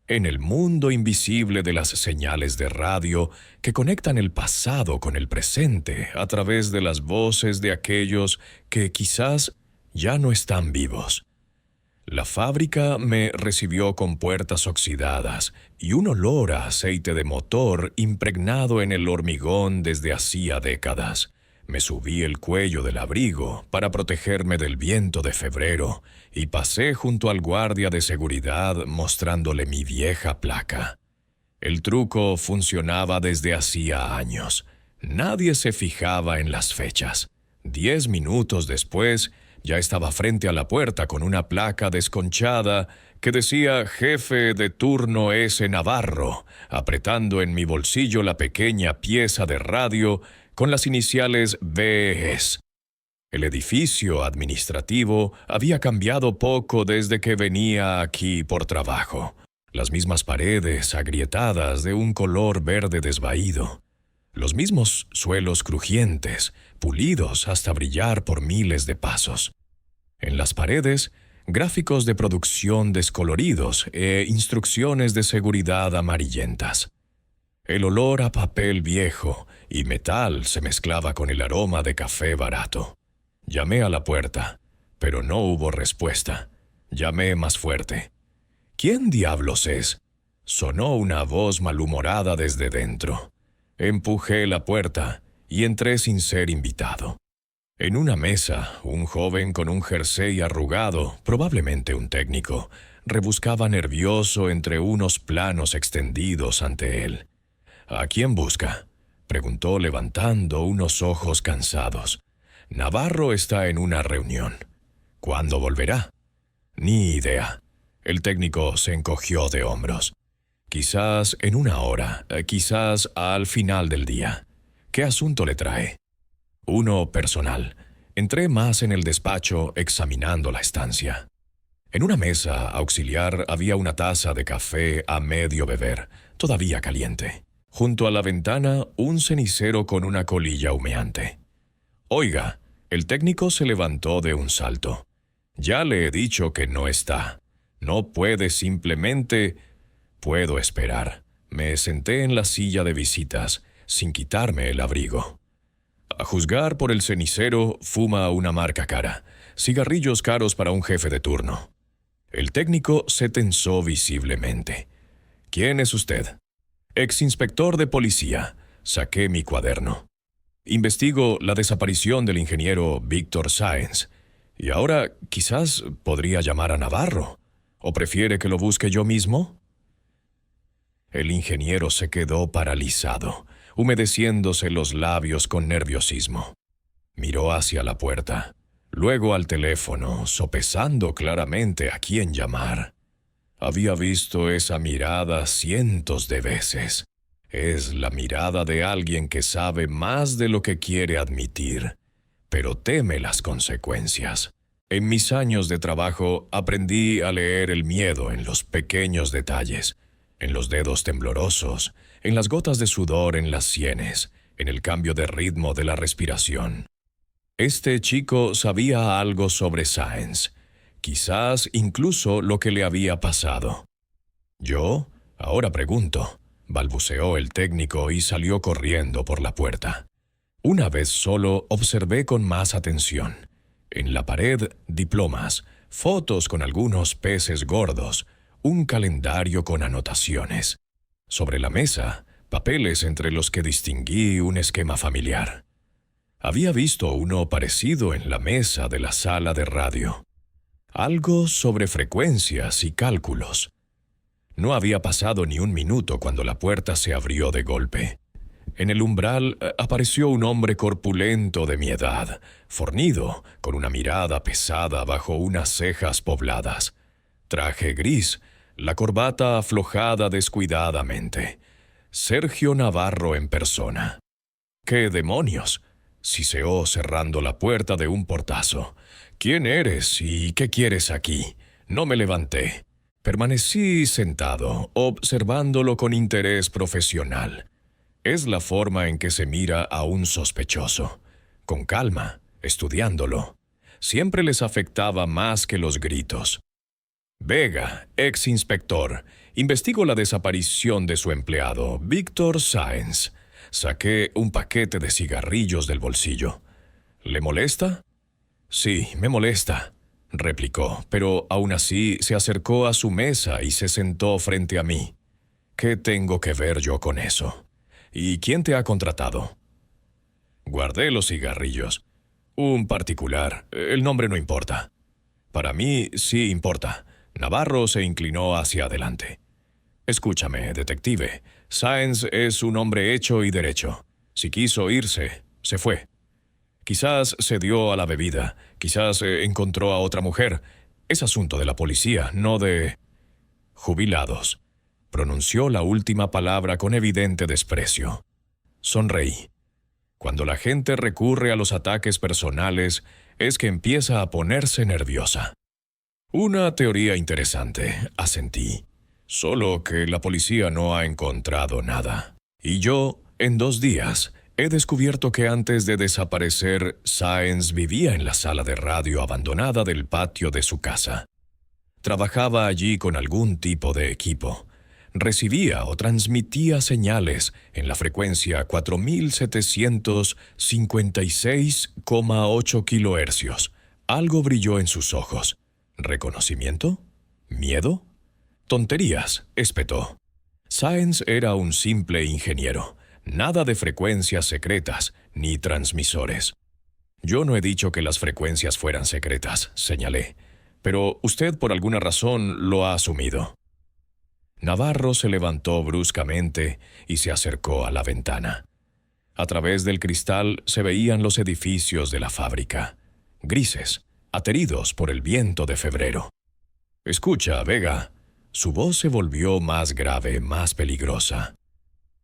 [SPEAKER 1] En el mundo invisible de las señales de radio que conectan el pasado con el presente a través de las voces de aquellos que quizás ya no están vivos. La fábrica me recibió con puertas oxidadas y un olor a aceite de motor impregnado en el hormigón desde hacía décadas. Me subí el cuello del abrigo para protegerme del viento de febrero y pasé junto al guardia de seguridad mostrándole mi vieja placa. El truco funcionaba desde hacía años. Nadie se fijaba en las fechas. 10 minutos después, ya estaba frente a la puerta con una placa desconchada que decía «Jefe de turno S. Navarro», apretando en mi bolsillo la pequeña pieza de radio con las iniciales BS. El edificio administrativo había cambiado poco desde que venía aquí por trabajo. Las mismas paredes agrietadas de un color verde desvaído. Los mismos suelos crujientes, pulidos hasta brillar por miles de pasos. En las paredes, gráficos de producción descoloridos e instrucciones de seguridad amarillentas. El olor a papel viejo y metal se mezclaba con el aroma de café barato. Llamé a la puerta, pero no hubo respuesta. Llamé más fuerte. ¿Quién diablos es? Sonó una voz malhumorada desde dentro. Empujé la puerta y entré sin ser invitado. En una mesa, un joven con un jersey arrugado, probablemente un técnico, rebuscaba nervioso entre unos planos extendidos ante él. ¿A quién busca?, preguntó levantando unos ojos cansados. Navarro está en una reunión. ¿Cuándo volverá? Ni idea. El técnico se encogió de hombros. Quizás en una hora, quizás al final del día. ¿Qué asunto le trae? Uno personal. Entré más en el despacho examinando la estancia. En una mesa auxiliar había una taza de café a medio beber, todavía caliente. Junto a la ventana, un cenicero con una colilla humeante. Oiga, el técnico se levantó de un salto. Ya le he dicho que no está. No puede simplemente... Puedo esperar. Me senté en la silla de visitas, sin quitarme el abrigo. A juzgar por el cenicero, fuma una marca cara. Cigarrillos caros para un jefe de turno. El técnico se tensó visiblemente. ¿Quién es usted? Exinspector de policía. Saqué mi cuaderno. Investigo la desaparición del ingeniero Víctor Sáenz. Y ahora quizás podría llamar a Navarro. ¿O prefiere que lo busque yo mismo? El ingeniero se quedó paralizado, humedeciéndose los labios con nerviosismo. Miró hacia la puerta, luego al teléfono, sopesando claramente a quién llamar. Había visto esa mirada cientos de veces. Es la mirada de alguien que sabe más de lo que quiere admitir, pero teme las consecuencias. En mis años de trabajo aprendí a leer el miedo en los pequeños detalles, en los dedos temblorosos, en las gotas de sudor en las sienes, en el cambio de ritmo de la respiración. Este chico sabía algo sobre Sáenz, quizás incluso lo que le había pasado. Yo, ahora pregunto, balbuceó el técnico y salió corriendo por la puerta. Una vez solo observé con más atención. En la pared, diplomas, fotos con algunos peces gordos, un calendario con anotaciones. Sobre la mesa, papeles entre los que distinguí un esquema familiar. Había visto uno parecido en la mesa de la sala de radio. Algo sobre frecuencias y cálculos. No había pasado ni un minuto cuando la puerta se abrió de golpe. En el umbral apareció un hombre corpulento de mi edad, fornido, con una mirada pesada bajo unas cejas pobladas. Traje gris, la corbata aflojada descuidadamente. Sergio Navarro en persona. ¡Qué demonios!, siseó cerrando la puerta de un portazo. ¿Quién eres y qué quieres aquí? No me levanté. Permanecí sentado, observándolo con interés profesional. Es la forma en que se mira a un sospechoso. Con calma, estudiándolo. Siempre les afectaba más que los gritos. Vega, ex-inspector. Investigo la desaparición de su empleado, Víctor Sáenz. Saqué un paquete de cigarrillos del bolsillo. ¿Le molesta? Sí, me molesta, replicó, pero aún así se acercó a su mesa y se sentó frente a mí. ¿Qué tengo que ver yo con eso? ¿Y quién te ha contratado? Guardé los cigarrillos. Un particular. El nombre no importa. Para mí sí importa. Navarro se inclinó hacia adelante. Escúchame, detective. Sáenz es un hombre hecho y derecho. Si quiso irse, se fue. Quizás se dio a la bebida. Quizás encontró a otra mujer. Es asunto de la policía, no de... Jubilados. Pronunció la última palabra con evidente desprecio. Sonreí. Cuando la gente recurre a los ataques personales, es que empieza a ponerse nerviosa. Una teoría interesante, asentí. Solo que la policía no ha encontrado nada. Y yo, en 2 días, he descubierto que antes de desaparecer, Sáenz vivía en la sala de radio abandonada del patio de su casa. Trabajaba allí con algún tipo de equipo. Recibía o transmitía señales en la frecuencia 4756,8 kilohercios. Algo brilló en sus ojos. ¿Reconocimiento? ¿Miedo? Tonterías, espetó. Sáenz era un simple ingeniero. Nada de frecuencias secretas ni transmisores. Yo no he dicho que las frecuencias fueran secretas, señalé. Pero usted por alguna razón lo ha asumido. Navarro se levantó bruscamente y se acercó a la ventana. A través del cristal se veían los edificios de la fábrica, grises, ateridos por el viento de febrero. «Escucha, Vega». Su voz se volvió más grave, más peligrosa.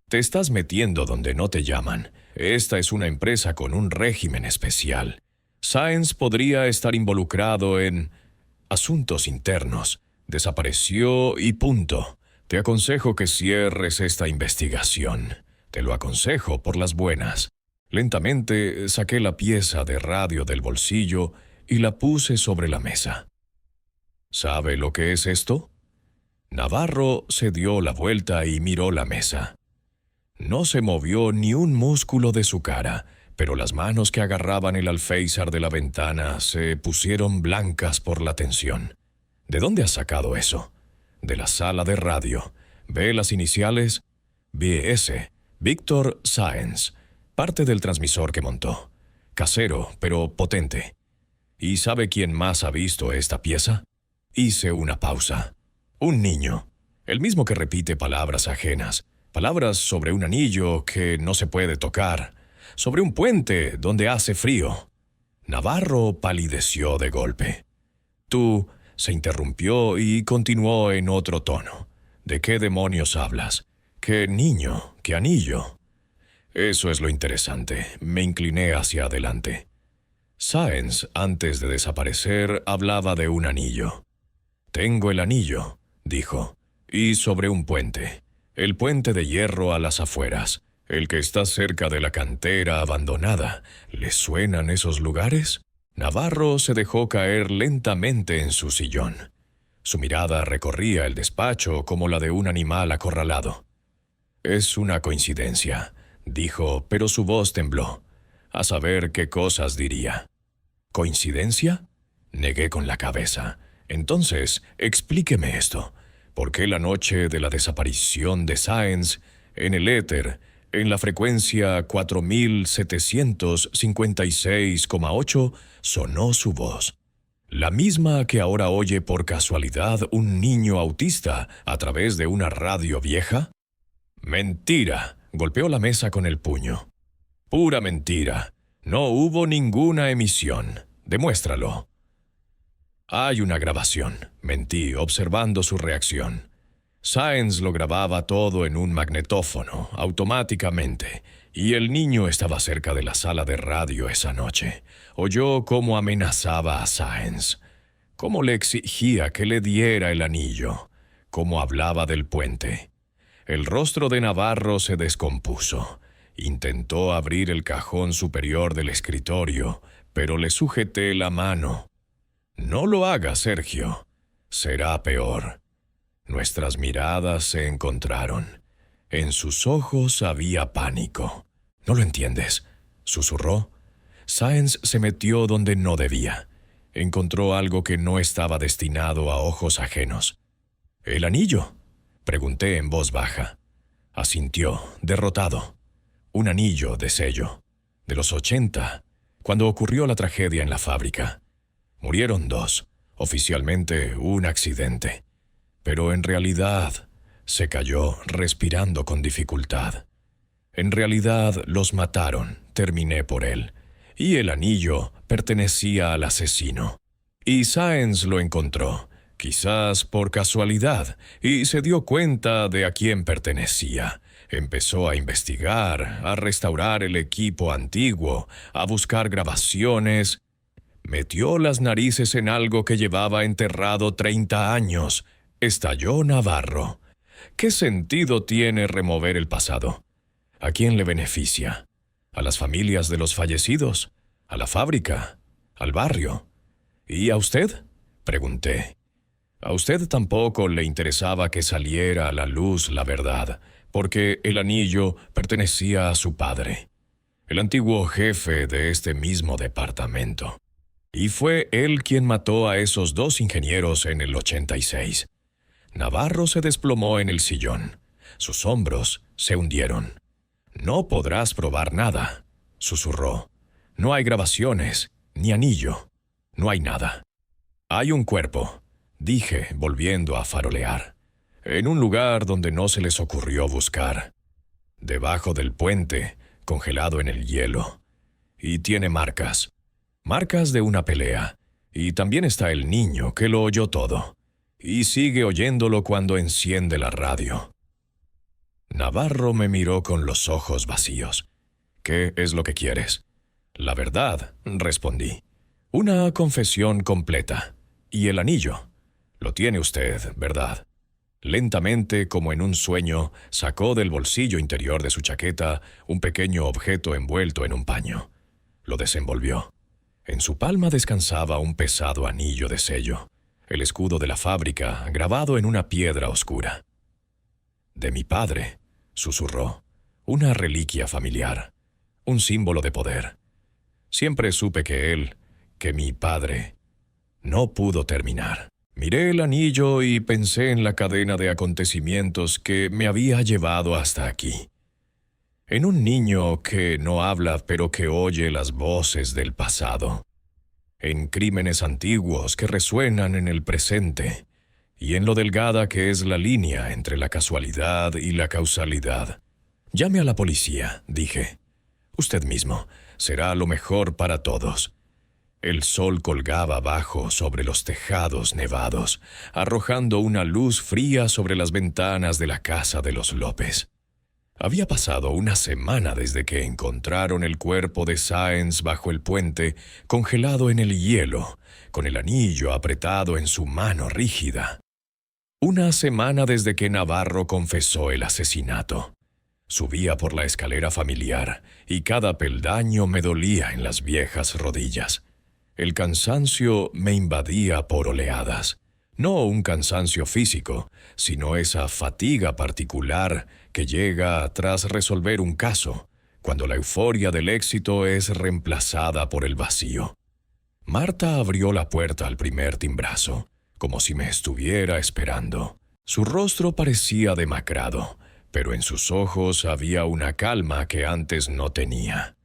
[SPEAKER 1] «Te estás metiendo donde no te llaman. Esta es una empresa con un régimen especial. Sáenz podría estar involucrado en asuntos internos. Desapareció y punto. Te aconsejo que cierres esta investigación. Te lo aconsejo por las buenas». Lentamente saqué la pieza de radio del bolsillo y la puse sobre la mesa. ¿Sabe lo que es esto? Navarro se dio la vuelta y miró la mesa. No se movió ni un músculo de su cara, pero las manos que agarraban el alféizar de la ventana se pusieron blancas por la tensión. ¿De dónde has sacado eso? De la sala de radio. ¿Ve las iniciales? BS, Víctor Sáenz, parte del transmisor que montó. Casero, pero potente. ¿Y sabe quién más ha visto esta pieza? Hice una pausa. Un niño, el mismo que repite palabras ajenas, palabras sobre un anillo que no se puede tocar, sobre un puente donde hace frío. Navarro palideció de golpe. «Tú», se interrumpió y continuó en otro tono. «¿De qué demonios hablas? ¿Qué niño? ¿Qué anillo?» Eso es lo interesante. Me incliné hacia adelante. Sáenz, antes de desaparecer, hablaba de un anillo. «Tengo el anillo», dijo, «y sobre un puente. El puente de hierro a las afueras. El que está cerca de la cantera abandonada. ¿Le suenan esos lugares?» Navarro se dejó caer lentamente en su sillón. Su mirada recorría el despacho como la de un animal acorralado. «Es una coincidencia», dijo, pero su voz tembló. A saber qué cosas diría. «¿Coincidencia?», negué con la cabeza. «Entonces, explíqueme esto. ¿Por qué la noche de la desaparición de Sáenz, en el éter, en la frecuencia 4756,8, sonó su voz? La misma que ahora oye por casualidad un niño autista a través de una radio vieja?» «Mentira», golpeó la mesa con el puño. «Pura mentira. No hubo ninguna emisión. Demuéstralo». «Hay una grabación», mentí, observando su reacción. Sáenz lo grababa todo en un magnetófono, automáticamente, y el niño estaba cerca de la sala de radio esa noche. Oyó cómo amenazaba a Sáenz, cómo le exigía que le diera el anillo, cómo hablaba del puente. El rostro de Navarro se descompuso. Intentó abrir el cajón superior del escritorio, pero le sujeté la mano. «No lo haga, Sergio. Será peor». Nuestras miradas se encontraron. En sus ojos había pánico. «¿No lo entiendes?», susurró. Sáenz se metió donde no debía. Encontró algo que no estaba destinado a ojos ajenos. «¿El anillo?», pregunté en voz baja. Asintió, derrotado. Un anillo de sello. De los 80, cuando ocurrió la tragedia en la fábrica. Murieron 2, oficialmente un accidente. Pero en realidad se cayó respirando con dificultad. En realidad los mataron, terminé por él. Y el anillo pertenecía al asesino. Y Sáenz lo encontró, quizás por casualidad, y se dio cuenta de a quién pertenecía. Empezó a investigar, a restaurar el equipo antiguo, a buscar grabaciones. Metió las narices en algo que llevaba enterrado 30 años. Estalló Navarro. ¿Qué sentido tiene remover el pasado? ¿A quién le beneficia? ¿A las familias de los fallecidos? ¿A la fábrica? ¿Al barrio? ¿Y a usted?, pregunté. A usted tampoco le interesaba que saliera a la luz la verdad, porque el anillo pertenecía a su padre, el antiguo jefe de este mismo departamento. Y fue él quien mató a esos 2 ingenieros en el 86. Navarro se desplomó en el sillón. Sus hombros se hundieron. «No podrás probar nada», susurró. «No hay grabaciones, ni anillo. No hay nada». «Hay un cuerpo», dije, volviendo a farolear, «en un lugar donde no se les ocurrió buscar. Debajo del puente, congelado en el hielo. Y tiene marcas. Marcas de una pelea. Y también está el niño, que lo oyó todo. Y sigue oyéndolo cuando enciende la radio». Navarro me miró con los ojos vacíos. «¿Qué es lo que quieres?» «La verdad», respondí. «Una confesión completa. ¿Y el anillo? Lo tiene usted, ¿verdad?» Lentamente, como en un sueño, sacó del bolsillo interior de su chaqueta un pequeño objeto envuelto en un paño. Lo desenvolvió. En su palma descansaba un pesado anillo de sello, el escudo de la fábrica grabado en una piedra oscura. «De mi padre», susurró, «una reliquia familiar, un símbolo de poder. Siempre supe que mi padre, no pudo terminar». Miré el anillo y pensé en la cadena de acontecimientos que me había llevado hasta aquí. En un niño que no habla pero que oye las voces del pasado. En crímenes antiguos que resuenan en el presente. Y en lo delgada que es la línea entre la casualidad y la causalidad. «Llame a la policía», dije. «Usted mismo. Será lo mejor para todos». El sol colgaba abajo sobre los tejados nevados, arrojando una luz fría sobre las ventanas de la casa de los López. Había pasado una semana desde que encontraron el cuerpo de Sáenz bajo el puente, congelado en el hielo, con el anillo apretado en su mano rígida. Una semana desde que Navarro confesó el asesinato. Subía por la escalera familiar, y cada peldaño me dolía en las viejas rodillas. El cansancio me invadía por oleadas. No un cansancio físico, sino esa fatiga particular que llega tras resolver un caso, cuando la euforia del éxito es reemplazada por el vacío. Marta abrió la puerta al primer timbrazo, como si me estuviera esperando. Su rostro parecía demacrado, pero en sus ojos había una calma que antes no tenía.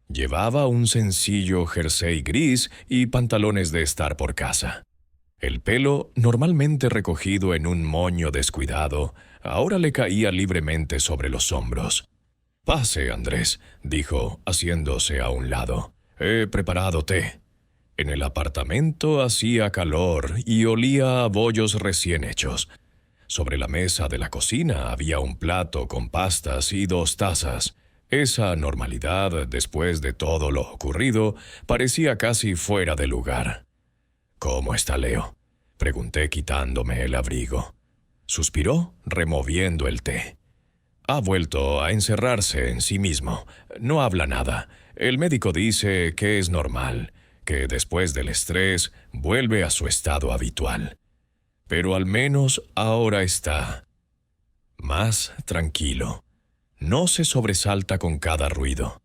[SPEAKER 1] Llevaba un sencillo jersey gris y pantalones de estar por casa. El pelo, normalmente recogido en un moño descuidado, ahora le caía libremente sobre los hombros. «Pase, Andrés», dijo, haciéndose a un lado. «He preparado té». En el apartamento hacía calor y olía a bollos recién hechos. Sobre la mesa de la cocina había un plato con pastas y 2 tazas. Esa normalidad, después de todo lo ocurrido, parecía casi fuera de lugar. «¿Cómo está Leo?», pregunté quitándome el abrigo. Suspiró, removiendo el té. «Ha vuelto a encerrarse en sí mismo. No habla nada. El médico dice que es normal, que después del estrés vuelve a su estado habitual. Pero al menos ahora está más tranquilo. No se sobresalta con cada ruido».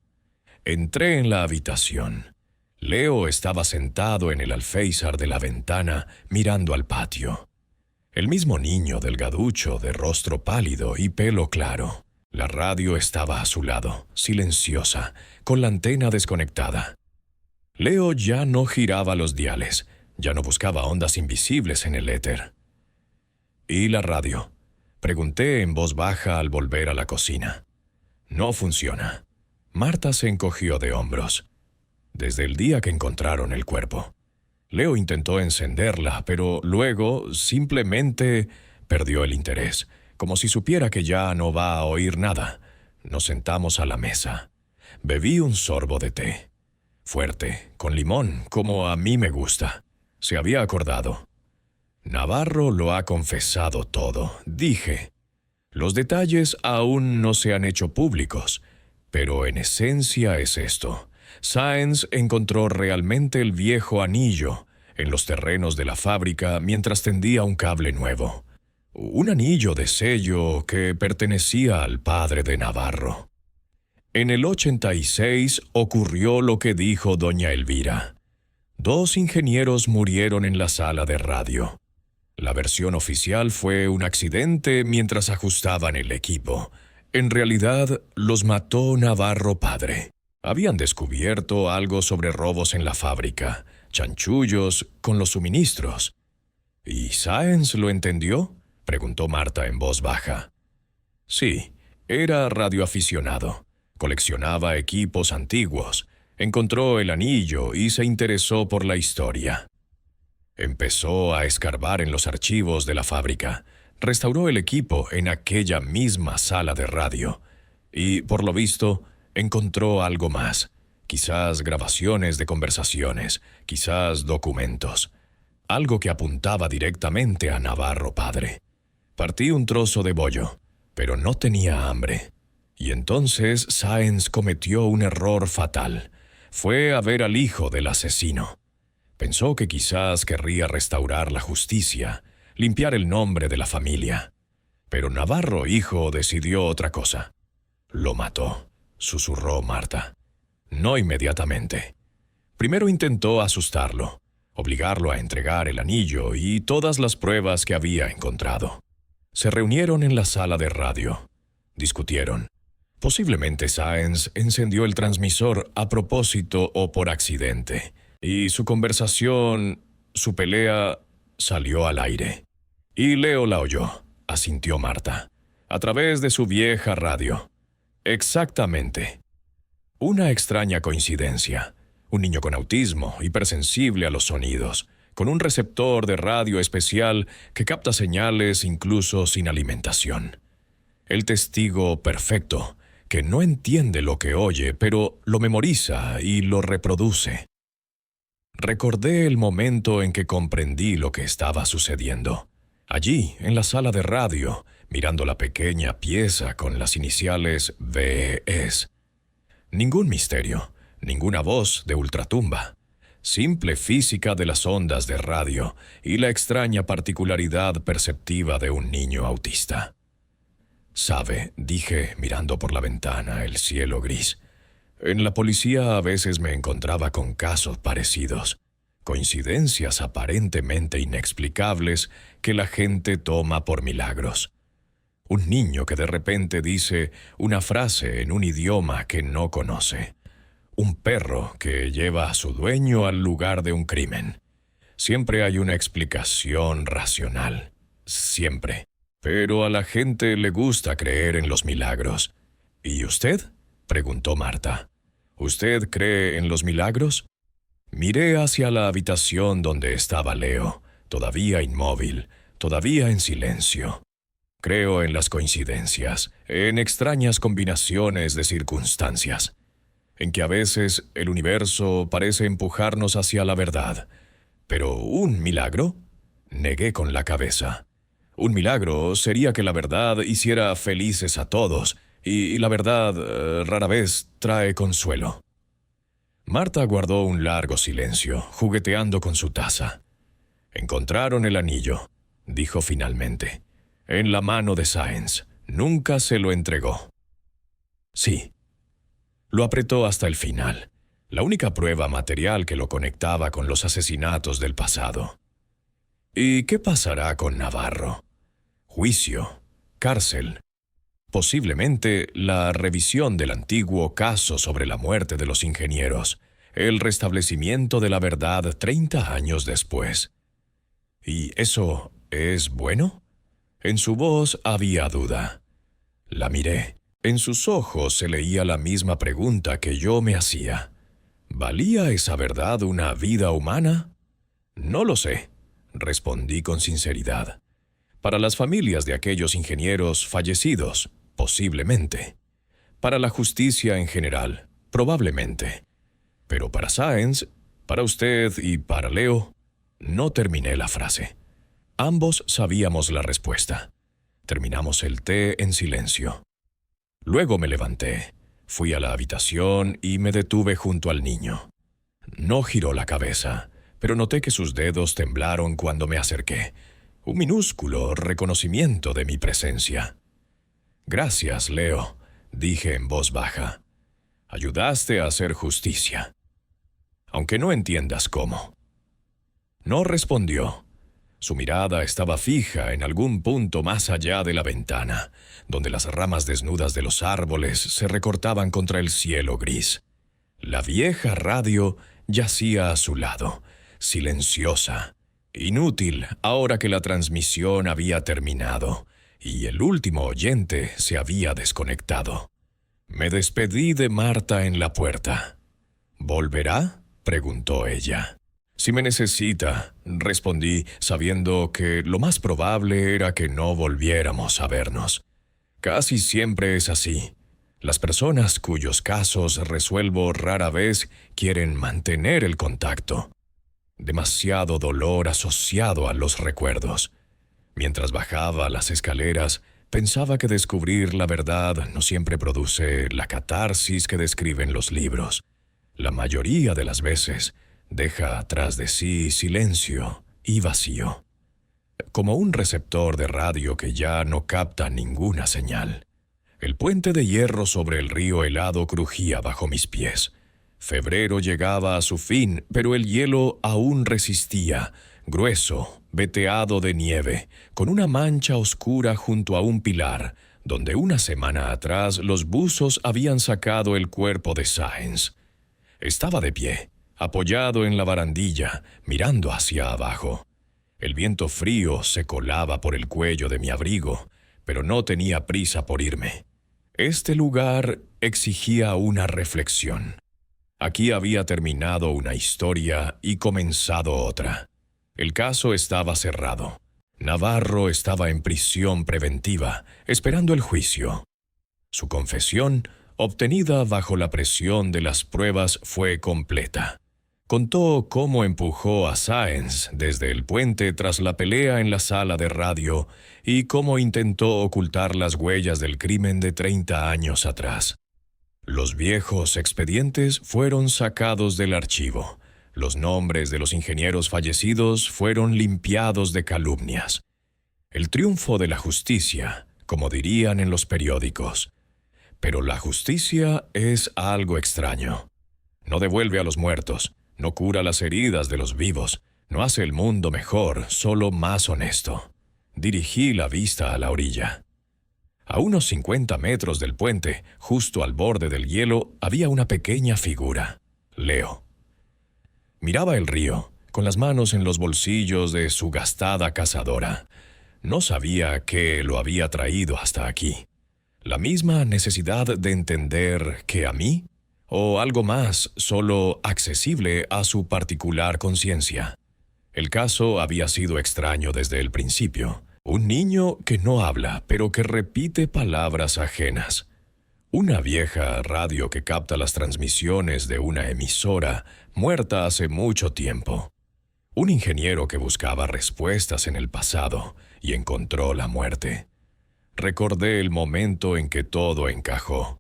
[SPEAKER 1] Entré en la habitación. Leo estaba sentado en el alféizar de la ventana, mirando al patio. El mismo niño delgaducho, de rostro pálido y pelo claro. La radio estaba a su lado, silenciosa, con la antena desconectada. Leo ya no giraba los diales, ya no buscaba ondas invisibles en el éter. «¿Y la radio?», pregunté en voz baja al volver a la cocina. «No funciona». Marta se encogió de hombros. «Desde el día que encontraron el cuerpo». Leo intentó encenderla, pero luego simplemente perdió el interés, como si supiera que ya no va a oír nada. Nos sentamos a la mesa. Bebí un sorbo de té. Fuerte, con limón, como a mí me gusta. Se había acordado. «Navarro lo ha confesado todo», dije. «Los detalles aún no se han hecho públicos, pero en esencia es esto. Sáenz encontró realmente el viejo anillo, en los terrenos de la fábrica mientras tendía un cable nuevo. Un anillo de sello que pertenecía al padre de Navarro. En el 86 ocurrió lo que dijo doña Elvira. 2 ingenieros murieron en la sala de radio. La versión oficial fue un accidente mientras ajustaban el equipo. En realidad, los mató Navarro padre. Habían descubierto algo sobre robos en la fábrica, chanchullos con los suministros. ¿Y Sáenz lo entendió?, preguntó Marta en voz baja. Sí, era radioaficionado. Coleccionaba equipos antiguos. Encontró el anillo y se interesó por la historia. Empezó a escarbar en los archivos de la fábrica. Restauró el equipo en aquella misma sala de radio. Y, por lo visto, encontró algo más. Quizás grabaciones de conversaciones, quizás documentos. Algo que apuntaba directamente a Navarro padre. Partí un trozo de bollo, pero no tenía hambre. Y entonces Sáenz cometió un error fatal. Fue a ver al hijo del asesino. Pensó que quizás querría restaurar la justicia, limpiar el nombre de la familia. Pero Navarro hijo decidió otra cosa. Lo mató, susurró Marta. No inmediatamente. Primero intentó asustarlo, obligarlo a entregar el anillo y todas las pruebas que había encontrado. Se reunieron en la sala de radio. Discutieron. Posiblemente Sáenz encendió el transmisor a propósito o por accidente. Y su conversación, su pelea, salió al aire. Y Leo la oyó, asintió Marta, a través de su vieja radio. Exactamente. Una extraña coincidencia. Un niño con autismo, hipersensible a los sonidos, con un receptor de radio especial que capta señales incluso sin alimentación. El testigo perfecto, que no entiende lo que oye, pero lo memoriza y lo reproduce. Recordé el momento en que comprendí lo que estaba sucediendo. Allí, en la sala de radio, mirando la pequeña pieza con las iniciales VES. Ningún misterio, ninguna voz de ultratumba. Simple física de las ondas de radio y la extraña particularidad perceptiva de un niño autista. «Sabe», dije mirando por la ventana el cielo gris, en la policía a veces me encontraba con casos parecidos, coincidencias aparentemente inexplicables que la gente toma por milagros. Un niño que de repente dice una frase en un idioma que no conoce. Un perro que lleva a su dueño al lugar de un crimen. Siempre hay una explicación racional. Siempre. Pero a la gente le gusta creer en los milagros. ¿Y usted?, preguntó Marta. ¿Usted cree en los milagros? Miré hacia la habitación donde estaba Leo, todavía inmóvil, todavía en silencio. Creo en las coincidencias, en extrañas combinaciones de circunstancias, en que a veces el universo parece empujarnos hacia la verdad. ¿Pero un milagro? Negué con la cabeza. Un milagro sería que la verdad hiciera felices a todos, y la verdad rara vez trae consuelo. Marta guardó un largo silencio, jugueteando con su taza. «Encontraron el anillo», dijo finalmente, «en la mano de Sáenz. Nunca se lo entregó». «Sí». Lo apretó hasta el final, la única prueba material que lo conectaba con los asesinatos del pasado. ¿Y qué pasará con Navarro? Juicio, cárcel. Posiblemente la revisión del antiguo caso sobre la muerte de los ingenieros, el restablecimiento de la verdad 30 años después. ¿Y eso es bueno? En su voz había duda. La miré. En sus ojos se leía la misma pregunta que yo me hacía. ¿Valía esa verdad una vida humana? No lo sé, respondí con sinceridad. Para las familias de aquellos ingenieros fallecidos, posiblemente. Para la justicia en general, probablemente. Pero para Sáenz, para usted y para Leo, no terminé la frase. Ambos sabíamos la respuesta. Terminamos el té en silencio. Luego me levanté, fui a la habitación y me detuve junto al niño. No giró la cabeza, pero noté que sus dedos temblaron cuando me acerqué. Un minúsculo reconocimiento de mi presencia. «Gracias, Leo», dije en voz baja. «Ayudaste a hacer justicia, aunque no entiendas cómo». No respondió. Su mirada estaba fija en algún punto más allá de la ventana, donde las ramas desnudas de los árboles se recortaban contra el cielo gris. La vieja radio yacía a su lado, silenciosa, inútil ahora que la transmisión había terminado y el último oyente se había desconectado. Me despedí de Marta en la puerta. «¿Volverá?», preguntó ella. «Si me necesita», respondí, sabiendo que lo más probable era que no volviéramos a vernos. Casi siempre es así. Las personas cuyos casos resuelvo rara vez quieren mantener el contacto. Demasiado dolor asociado a los recuerdos. Mientras bajaba las escaleras, pensaba que descubrir la verdad no siempre produce la catarsis que describen los libros. La mayoría de las veces deja atrás de sí silencio y vacío, como un receptor de radio que ya no capta ninguna señal. El puente de hierro sobre el río helado crujía bajo mis pies. Febrero llegaba a su fin, pero el hielo aún resistía, grueso, veteado de nieve, con una mancha oscura junto a un pilar, donde una semana atrás los buzos habían sacado el cuerpo de Sáenz. Estaba de pie, apoyado en la barandilla, mirando hacia abajo. El viento frío se colaba por el cuello de mi abrigo, pero no tenía prisa por irme. Este lugar exigía una reflexión. Aquí había terminado una historia y comenzado otra. El caso estaba cerrado. Navarro estaba en prisión preventiva, esperando el juicio. Su confesión, obtenida bajo la presión de las pruebas, fue completa. Contó cómo empujó a Sáenz desde el puente tras la pelea en la sala de radio y cómo intentó ocultar las huellas del crimen de 30 años atrás. Los viejos expedientes fueron sacados del archivo. Los nombres de los ingenieros fallecidos fueron limpiados de calumnias. El triunfo de la justicia, como dirían en los periódicos. Pero la justicia es algo extraño. No devuelve a los muertos. No cura las heridas de los vivos, no hace el mundo mejor, solo más honesto. Dirigí la vista a la orilla. A unos 50 metros del puente, justo al borde del hielo, había una pequeña figura, Leo. Miraba el río, con las manos en los bolsillos de su gastada cazadora. No sabía qué lo había traído hasta aquí. La misma necesidad de entender que a mí, o algo más, solo accesible a su particular conciencia. El caso había sido extraño desde el principio. Un niño que no habla, pero que repite palabras ajenas. Una vieja radio que capta las transmisiones de una emisora muerta hace mucho tiempo. Un ingeniero que buscaba respuestas en el pasado y encontró la muerte. Recordé el momento en que todo encajó.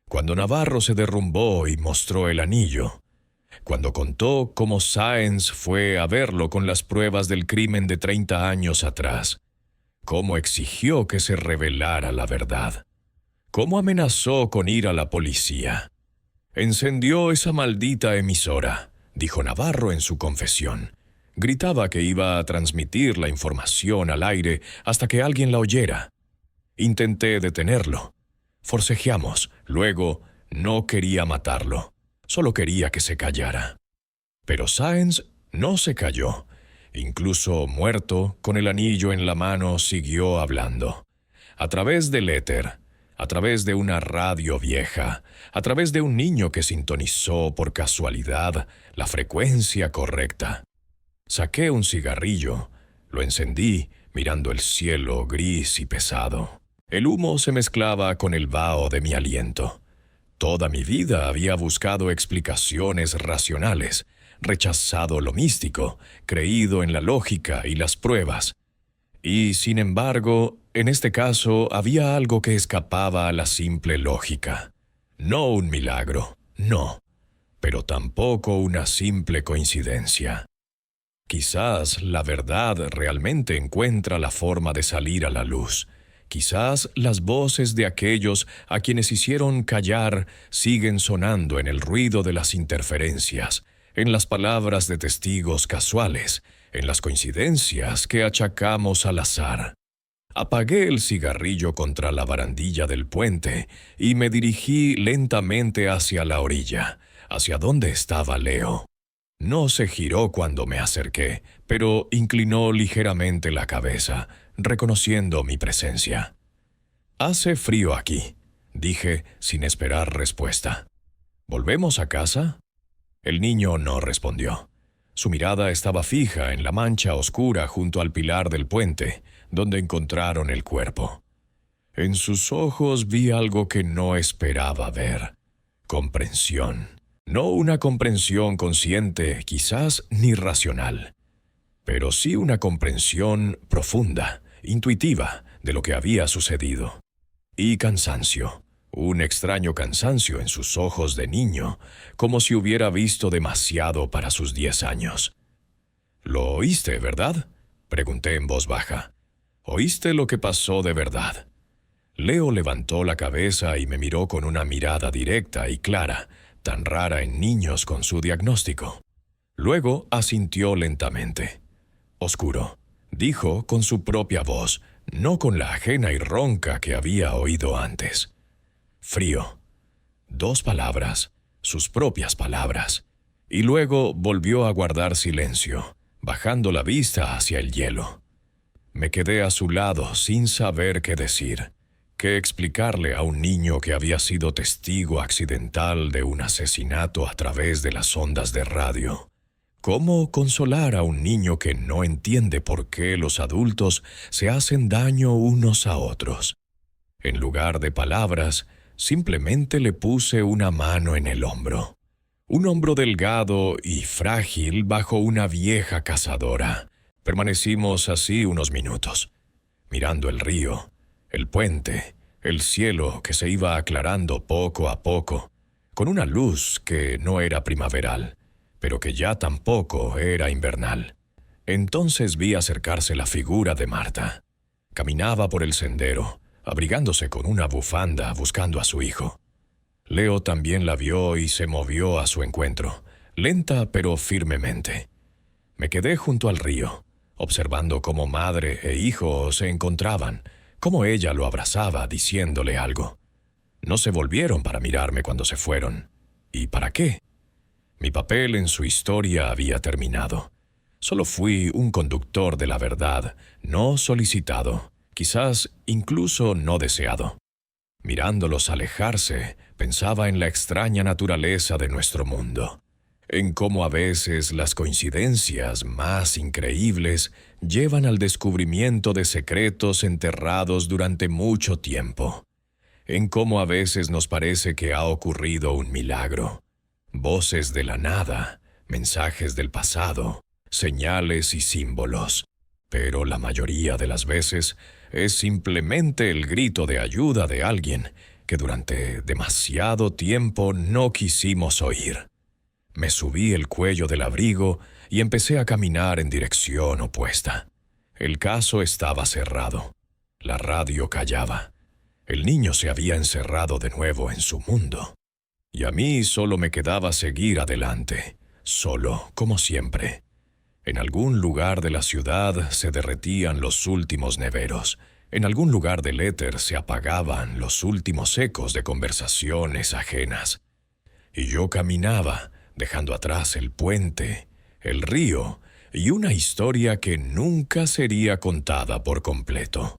[SPEAKER 1] Cuando Navarro se derrumbó y mostró el anillo. Cuando contó cómo Sáenz fue a verlo con las pruebas del crimen de 30 años atrás. Cómo exigió que se revelara la verdad. Cómo amenazó con ir a la policía. «Encendió esa maldita emisora», dijo Navarro en su confesión. Gritaba que iba a transmitir la información al aire hasta que alguien la oyera. Intenté detenerlo. Forcejeamos. Luego, no quería matarlo. Solo quería que se callara. Pero Sáenz no se calló. Incluso muerto, con el anillo en la mano, siguió hablando. A través del éter, a través de una radio vieja, a través de un niño que sintonizó por casualidad la frecuencia correcta. Saqué un cigarrillo, lo encendí, mirando el cielo gris y pesado. El humo se mezclaba con el vaho de mi aliento. Toda mi vida había buscado explicaciones racionales, rechazado lo místico, creído en la lógica y las pruebas. Y, sin embargo, en este caso había algo que escapaba a la simple lógica. No un milagro, no, pero tampoco una simple coincidencia. Quizás la verdad realmente encuentra la forma de salir a la luz. Quizás las voces de aquellos a quienes hicieron callar siguen sonando en el ruido de las interferencias, en las palabras de testigos casuales, en las coincidencias que achacamos al azar. Apagué el cigarrillo contra la barandilla del puente y me dirigí lentamente hacia la orilla, hacia donde estaba Leo. No se giró cuando me acerqué, pero inclinó ligeramente la cabeza, reconociendo mi presencia. «Hace frío aquí», dije sin esperar respuesta. «¿Volvemos a casa?» El niño no respondió. Su mirada estaba fija en la mancha oscura junto al pilar del puente, donde encontraron el cuerpo. En sus ojos vi algo que no esperaba ver: comprensión. No una comprensión consciente, quizás ni racional, pero sí una comprensión profunda, intuitiva, de lo que había sucedido. Y cansancio, un extraño cansancio en sus ojos de niño, como si hubiera visto demasiado para sus 10 años. «¿Lo oíste, verdad?», pregunté en voz baja. «¿Oíste lo que pasó de verdad?». Leo levantó la cabeza y me miró con una mirada directa y clara, tan rara en niños con su diagnóstico. Luego asintió lentamente. «Oscuro», dijo con su propia voz, no con la ajena y ronca que había oído antes. «Frío». 2 palabras, sus propias palabras. Y luego volvió a guardar silencio, bajando la vista hacia el hielo. Me quedé a su lado sin saber qué decir. ¿Qué explicarle a un niño que había sido testigo accidental de un asesinato a través de las ondas de radio? ¿Cómo consolar a un niño que no entiende por qué los adultos se hacen daño unos a otros? En lugar de palabras, simplemente le puse una mano en el hombro. Un hombro delgado y frágil bajo una vieja cazadora. Permanecimos así unos minutos, mirando el río, el puente, el cielo que se iba aclarando poco a poco, con una luz que no era primaveral, pero que ya tampoco era invernal. Entonces vi acercarse la figura de Marta. Caminaba por el sendero, abrigándose con una bufanda buscando a su hijo. Leo también la vio y se movió a su encuentro, lenta pero firmemente. Me quedé junto al río, observando cómo madre e hijo se encontraban, cómo ella lo abrazaba diciéndole algo. No se volvieron para mirarme cuando se fueron. ¿Y para qué? Mi papel en su historia había terminado. Solo fui un conductor de la verdad, no solicitado, quizás incluso no deseado. Mirándolos alejarse, pensaba en la extraña naturaleza de nuestro mundo, en cómo a veces las coincidencias más increíbles llevan al descubrimiento de secretos enterrados durante mucho tiempo, en cómo a veces nos parece que ha ocurrido un milagro. Voces de la nada, mensajes del pasado, señales y símbolos, pero la mayoría de las veces es simplemente el grito de ayuda de alguien que durante demasiado tiempo no quisimos oír. Me subí el cuello del abrigo y empecé a caminar en dirección opuesta. El caso estaba cerrado. La radio callaba. El niño se había encerrado de nuevo en su mundo. Y a mí solo me quedaba seguir adelante, solo, como siempre. En algún lugar de la ciudad se derretían los últimos neveros. En algún lugar del éter se apagaban los últimos ecos de conversaciones ajenas. Y yo caminaba, dejando atrás el puente, el río y una historia que nunca sería contada por completo.